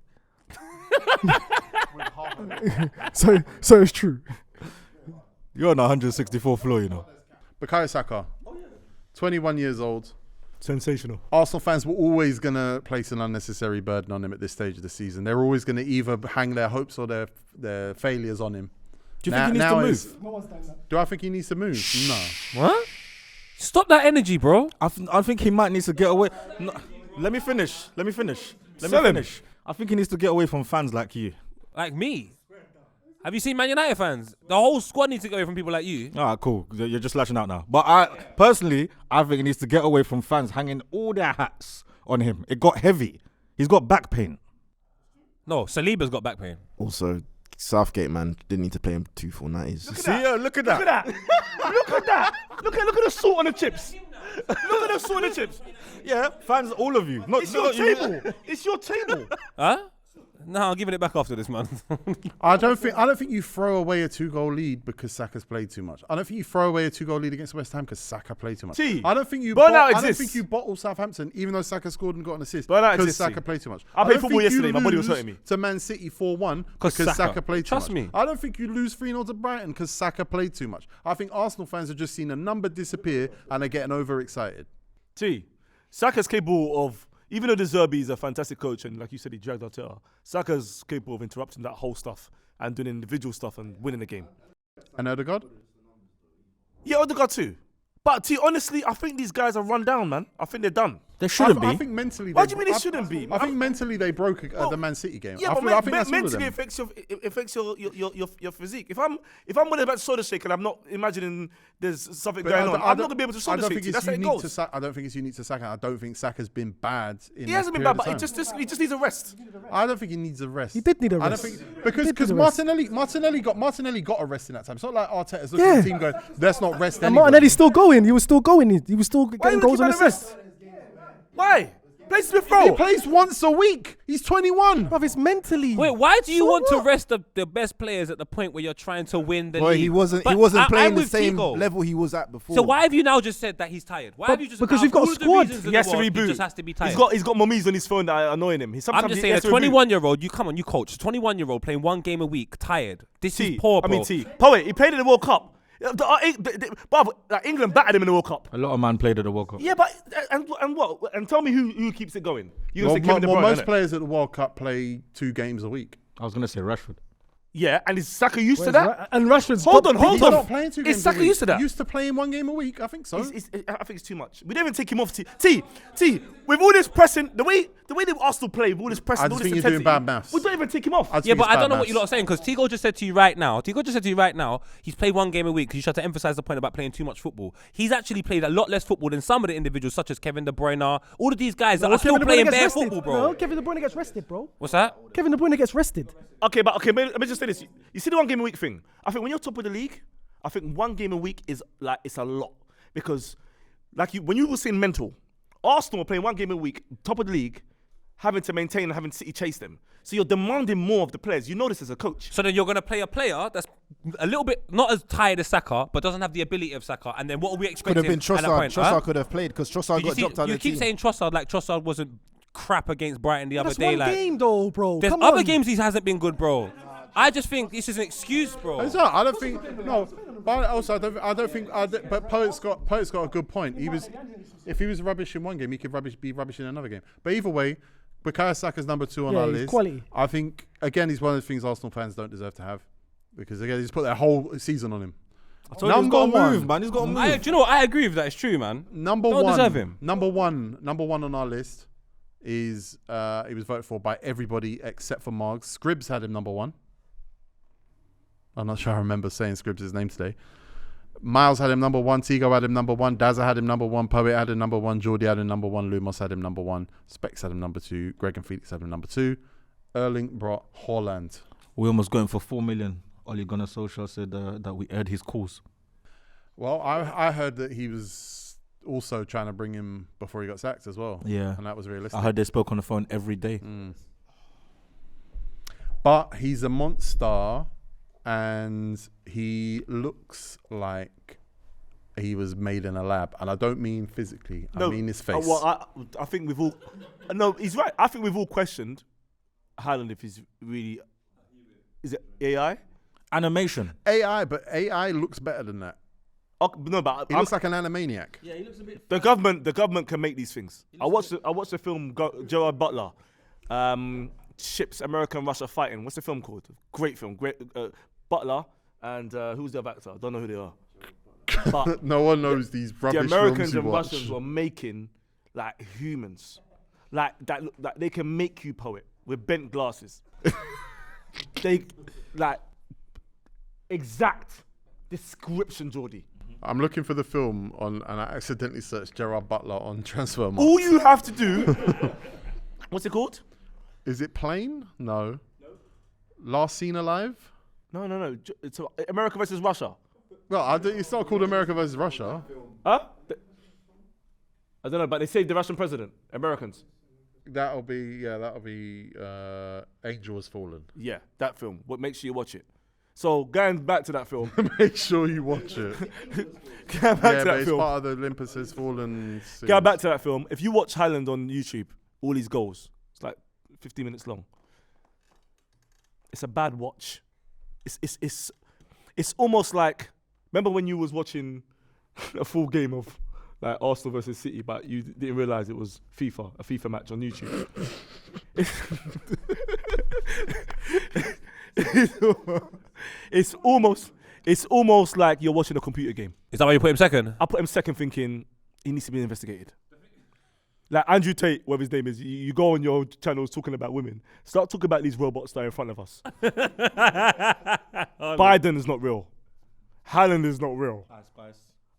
so it's true. You're on 164th floor, you know. Bukayo Saka, 21 years old. Sensational. Arsenal fans were always going to place an unnecessary burden on him at this stage of the season. They're always going to either hang their hopes or their failures on him. Do you think he needs to move? No one's done that. Do I think he needs to move? No. What? Stop that energy, bro. I think he might need to get away. No, let me finish. Sell him. I think he needs to get away from fans like you. Like me. Have you seen Man United fans? The whole squad needs to go away from people like you. All right, cool. You're just lashing out now. But I think he needs to get away from fans hanging all their hats on him. It got heavy. He's got back pain. No, Saliba's got back pain. Also, Southgate, man, didn't need to play him 2 full 90s. Look at that. Look at that. Look at the salt on the chips. Look at the salt on the chips. Yeah, fans, all of you. It's your table. It's your table. Huh? No, I'm giving it back after this, man. I don't think you throw away a 2-goal lead because Saka's played too much. I don't think you throw away a 2-goal lead against West Ham because Saka played too much. I don't think you bottle Southampton even though Saka scored and got an assist because Saka played too much. I played football yesterday. My body was hurting me. To Man City 4-1 because Saka played too much. Trust me. I don't think you lose 3-0 to Brighton because Saka played too much. I think Arsenal fans have just seen a number disappear and are getting overexcited. Saka's capable of, even though De Zerbi is a fantastic coach and like you said he dragged Arteta, Saka's capable of interrupting that whole stuff and doing individual stuff and winning the game. And Odegaard? Yeah, Odegaard too. But honestly, I think these guys are run down, man. I think they're done. They shouldn't be. I think mentally. What do you mean they shouldn't be? I think mentally they broke the Man City game. Yeah, I think that's mentally all it affects your physique. If I'm worried about soda shake and I'm not imagining there's something going on, I'm not gonna be able to soda shake. That's how it goes. I don't think it's unique to Saka. I don't think Saka's been bad. He hasn't been bad, but he just needs a rest. I don't think he needs a rest. He did need a rest. I don't think because Martinelli got a rest in that time. It's not like Arteta's looking at the team going, let's not rest. And Martinelli's still going. He was still going. He was still getting goals and assists. Why? Plays Smith Rowe. He plays once a week. He's 21. Bruv, it's mentally. Wait, why do you want to rest the best players at the point where you're trying to win the league? He wasn't But playing I'm the with same Tigo. level he was at before. So why have you now just said that he's tired? Why have you just because out we've of got a all of the squad. reasons in He has the to world, reboot. He just has to be tired. He's got mummies on his phone that are annoying him. I'm just saying, a 21-year-old, you coach, a 21-year-old playing 1 game a week, tired. This is poor, bro. Poet, he played in the World Cup. England battered him in the World Cup. A lot of man played at the World Cup. Yeah, but and what? And tell me who keeps it going? You gonna say Kevin De Bruyne, most innit? players at the World Cup play 2 games a week. I was going to say Rashford. Yeah, and is Saka used to that? And Rashford's Hold on. He's not playing 2 games Is Saka a week. used to that? Used to playing 1 game a week. I think so. I think it's too much. We didn't even take him off. T. With all this pressing, the way the Arsenal play, with all this pressing, I all just this think you're doing intensity, bad maths. we don't even take him off. Yeah, but I don't know what you lot are saying because Tigo just said to you right now. He's played 1 game a week because you tried to emphasize the point about playing too much football. He's actually played a lot less football than some of the individuals, such as Kevin De Bruyne. All of these guys that are still playing bare football, bro. No, Kevin De Bruyne gets rested, bro. What's that? Kevin De Bruyne gets rested. Okay, let me just say this. You see the 1 game a week thing? I think when you're top of the league, I think 1 game a week is like, it's a lot. Because when you were saying mental, Arsenal are playing 1 game a week, top of the league, having to maintain and having City chase them. So you're demanding more of the players. You know this as a coach. So then you're going to play a player that's a little bit, not as tired as Saka, but doesn't have the ability of Saka. And then what are we could expecting have been at that Trossard. point? Trossard could have played because Trossard got dropped out of the You keep team. saying Trossard like Trossard wasn't crap against Brighton the other That's day. 1 Like, game, though, bro. there's Come other on. games he hasn't been good, bro. I just think this is an excuse, bro. I don't think no. But also, I don't think. But Poet's got a good point. If he was rubbish in 1 game, he could be rubbish in another game. But either way, Bukayo Saka's number 2 on our he's list. quality. I think again he's one of the things Arsenal fans don't deserve to have because again he's put their whole season on him. He's got to move, man. He's got to move. Do you know what? I agree with that. It's true, man. Number Don't one. deserve him. Number one on our list is he was voted for by everybody except for Margs. Scribs had him number 1. I'm not sure I remember saying Scribs' name today. Miles had him number 1. Tigo had him number 1. Dazza had him number 1. Poet had him number 1. Jordy had him number 1. Lumos had him number 1. Specs had him number 2. Greg and Felix had him number 2. Erling Haaland. We almost going for 4 million. Ole Gunnar Solskjaer said that we aired his calls. Well, I heard that he was also trying to bring him before he got sacked as well. Yeah. And that was realistic. I heard they spoke on the phone every day. But he's a monster and he looks like he was made in a lab. And I don't mean physically. I mean his face. I think we've all... No, he's right. I think we've all questioned Haaland if he's really... Is it AI? Animation. AI, but AI looks better than that. No, but He looks like an animaniac. Yeah, he looks a bit... the government can make these things. I watched the film Gerard Butler, ships America and Russia fighting. What's the film called? Great film. Great Butler and who's the other actor? I don't know who they are. But No one knows these the rubbish Americans films you and watch. Russians were making like humans, like that. Like they can make you poet with bent glasses. They like exact description, Jordy. I'm looking for the film on, and I accidentally searched Gerard Butler on Transfermarkt. All you have to do. What's it called? Is it Plane? No. Last Seen Alive? No. It's America versus Russia. Well, it's not called America versus Russia. Huh? I don't know, but they saved the Russian president. Americans. That'll be Angel Has Fallen. Yeah, that film. What makes sure you watch it? So going back to that film. Make sure you watch it. Going back to But that it's film. part of the Olympus Has Fallen series. Going back to that film. If you watch Haaland on YouTube, all his goals, it's like 15 minutes long. It's a bad watch. It's almost like, remember when you was watching a full game of like Arsenal versus City, but you didn't realize it was a FIFA match on YouTube. It's almost like you're watching a computer game. Is that why you put him second? I put him second, thinking he needs to be investigated. Like Andrew Tate, whatever his name is, you go on your channels talking about women. Start talking about these robots that are in front of us. Biden is not real. Haaland is not real.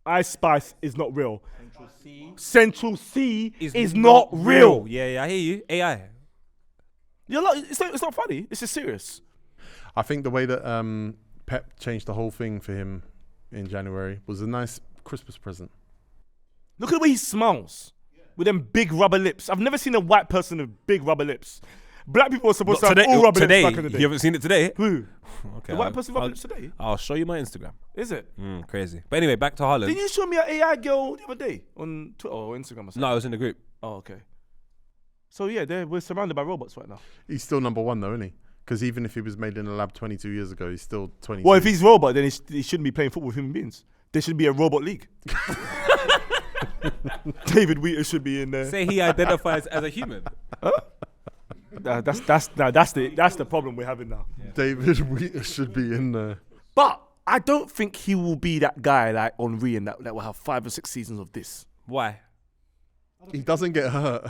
Ice Spice is not real. Central C is not real. Yeah, I hear you. AI. You're not, it's not funny. This is serious. I think the way that Pep changed the whole thing for him in January was a nice Christmas present. Look at the way he smiles with them big rubber lips. I've never seen a white person with big rubber lips. Black people are supposed to have all rubber lips back in the day. You haven't seen it today? Who? Okay. The white person with rubber lips today? I'll show you my Instagram. Is it? Crazy. But anyway, back to Haaland. Didn't you show me an AI girl the other day on Twitter or Instagram or something? No, I was in the group. Oh, okay. So yeah, we're surrounded by robots right now. He's still number one though, isn't he? Because even if he was made in a lab 22 years ago, he's still 22. Well, if he's robot, then he shouldn't be playing football with human beings. There should be a robot league. David Wheater should be in there. Say he identifies as a human. That's the problem we're having now. Yeah. David Wheater should be in there. But I don't think he will be that guy like Henry and that will have 5 or 6 seasons of this. Why? He doesn't get hurt.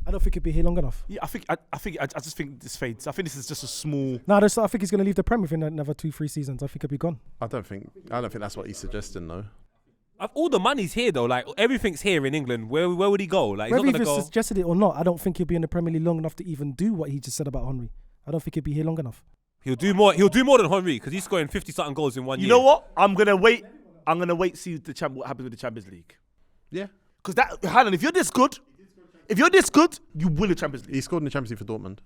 I don't think he'll be here long enough. Yeah, I just think this fades. I think this is just a small. No, I think he's going to leave the Prem within another 2-3 seasons. I think he'll be gone. I don't think that's what he's suggesting though. All the money's here though. Like everything's here in England. Where would he go? Like Whether he's he not gonna go. suggested it or not, I don't think he'll be in the Premier League long enough to even do what he just said about Henry. I don't think he'll be here long enough. He'll do more than Henry because he's scoring 50-something goals in 1 year. You know what? I'm gonna wait. See what happens with the Champions League. Yeah. Because Haaland, if you're this good, you win the Champions League. He scored in the Champions League for Dortmund.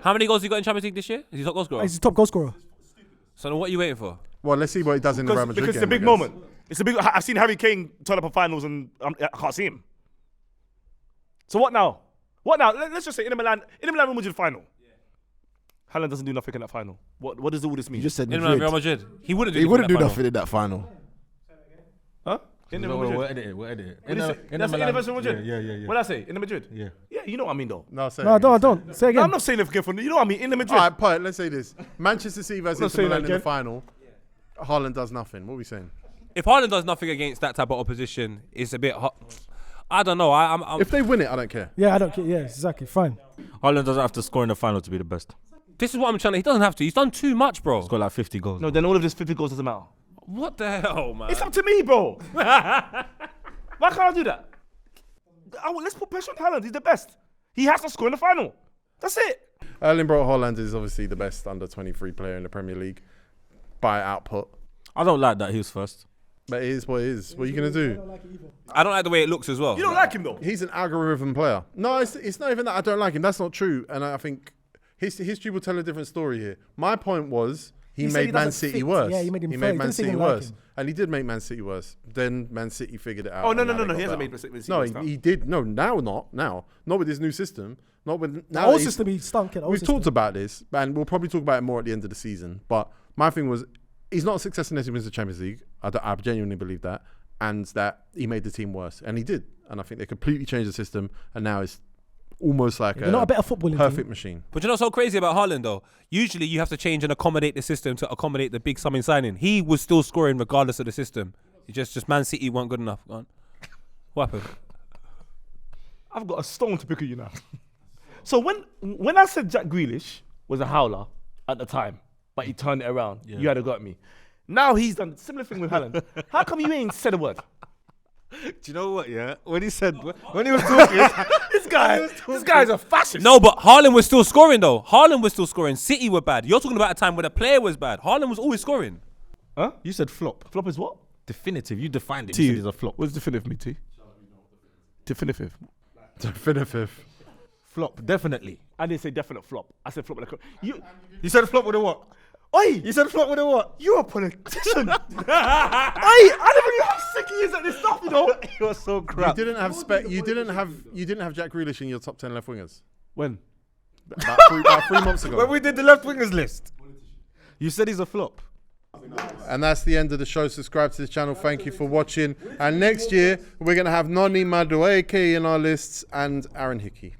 How many goals he got in Champions League this year? Is he top goal scorer? He's the top goal scorer. So then what are you waiting for? Well, let's see what he does in the Real Madrid Because it's a game, big I guess. moment. It's a big. I've seen Harry Kane turn up at finals and I can't see him. So what now? Let's just say Inter Milan Real Madrid final. Haaland doesn't do nothing in that final. What does all this mean? You just said In Madrid. Real Madrid. He wouldn't do He anything wouldn't in do that nothing in that final. Huh? Inter Real Madrid. We'll edit it. That's Inter versus Real Madrid. Yeah. What did I say? Inter Madrid. Yeah. Yeah, you know what I mean though. No, say No, it again. don't. Say No, again. I'm not saying it again for you know what I mean. Inter Madrid. All right, Poet, let's say this. Manchester City I'm not versus saying Milan that in the again. final. Haaland does nothing. What are we saying? If Haaland does nothing against that type of opposition, it's a bit hot. I don't know. I'm If they win it, I don't care. Yeah, I don't care. Yeah, exactly. Fine. Haaland doesn't have to score in the final to be the best. This is what I'm trying to. He doesn't have to. He's done too much, bro. He's got like 50 goals. No, then all of this 50 goals doesn't matter. What the hell, man? It's up to me, bro. Why can't I do that? Let's put pressure on Haaland. He's the best. He has to score in the final. That's it. Erling Braut Haaland is obviously the best under 23 player in the Premier League by output. I don't like that he was first. But it is what it is. What are you going to do? I don't like the way it looks as well. You don't like him though. He's an algorithm player. No, it's not even that I don't like him. That's not true. And I think history will tell a different story here. My point was he He said made he Man doesn't City fit. worse. Yeah, he made him He fail. made He Man didn't say he City didn't like worse. him. And he did make Man City worse. Then Man City figured it out. Oh no, and now they he got hasn't better. made Man City No, worse now. he did. No, now not. Now. Not with his new system. Not with The now. old he's- system, he stunk. We've talked about this, and we'll probably talk about it more at the end of the season. But my thing was, he's not a success unless he wins the Champions League. I genuinely believe that, and that he made the team worse, and he did. And I think they completely changed the system, and now it's almost like They're not a better footballing perfect team. machine. But you know what's so crazy about Haaland though? Usually you have to change and accommodate the system to accommodate the big summing signing. He was still scoring regardless of the system. Just Man City weren't good enough. Go on. What happened? I've got a stone to pick at you now. So when I said Jack Grealish was a howler at the time, but he turned it around, you had to got me. Now he's done a similar thing with Haaland. How come you ain't said a word? Do you know what? Yeah, when he was talking, This guy's a fascist. No, but Haaland was still scoring though. Haaland was still scoring. City were bad. You're talking about a time where the player was bad. Haaland was always scoring. Huh? you said flop. Flop is what? Definitive. You defined it. T. You said it's a flop. What's definitive, me, T? Definitive. Definitive. Flop, definitely. I didn't say definite flop. I said flop. You said flop with a what? Oi! You said flop with a what? You're a politician. Oi! I never knew how sick he is at this stuff, you know. You're so You crap. didn't have you didn't have Jack Grealish in your top 10 left wingers When? about 3 months ago. When we did the left wingers list, you said he's a flop. And that's the end of the show. Subscribe to the channel. Thank you for watching. And next year we're gonna have Noni Madueke in our lists and Aaron Hickey.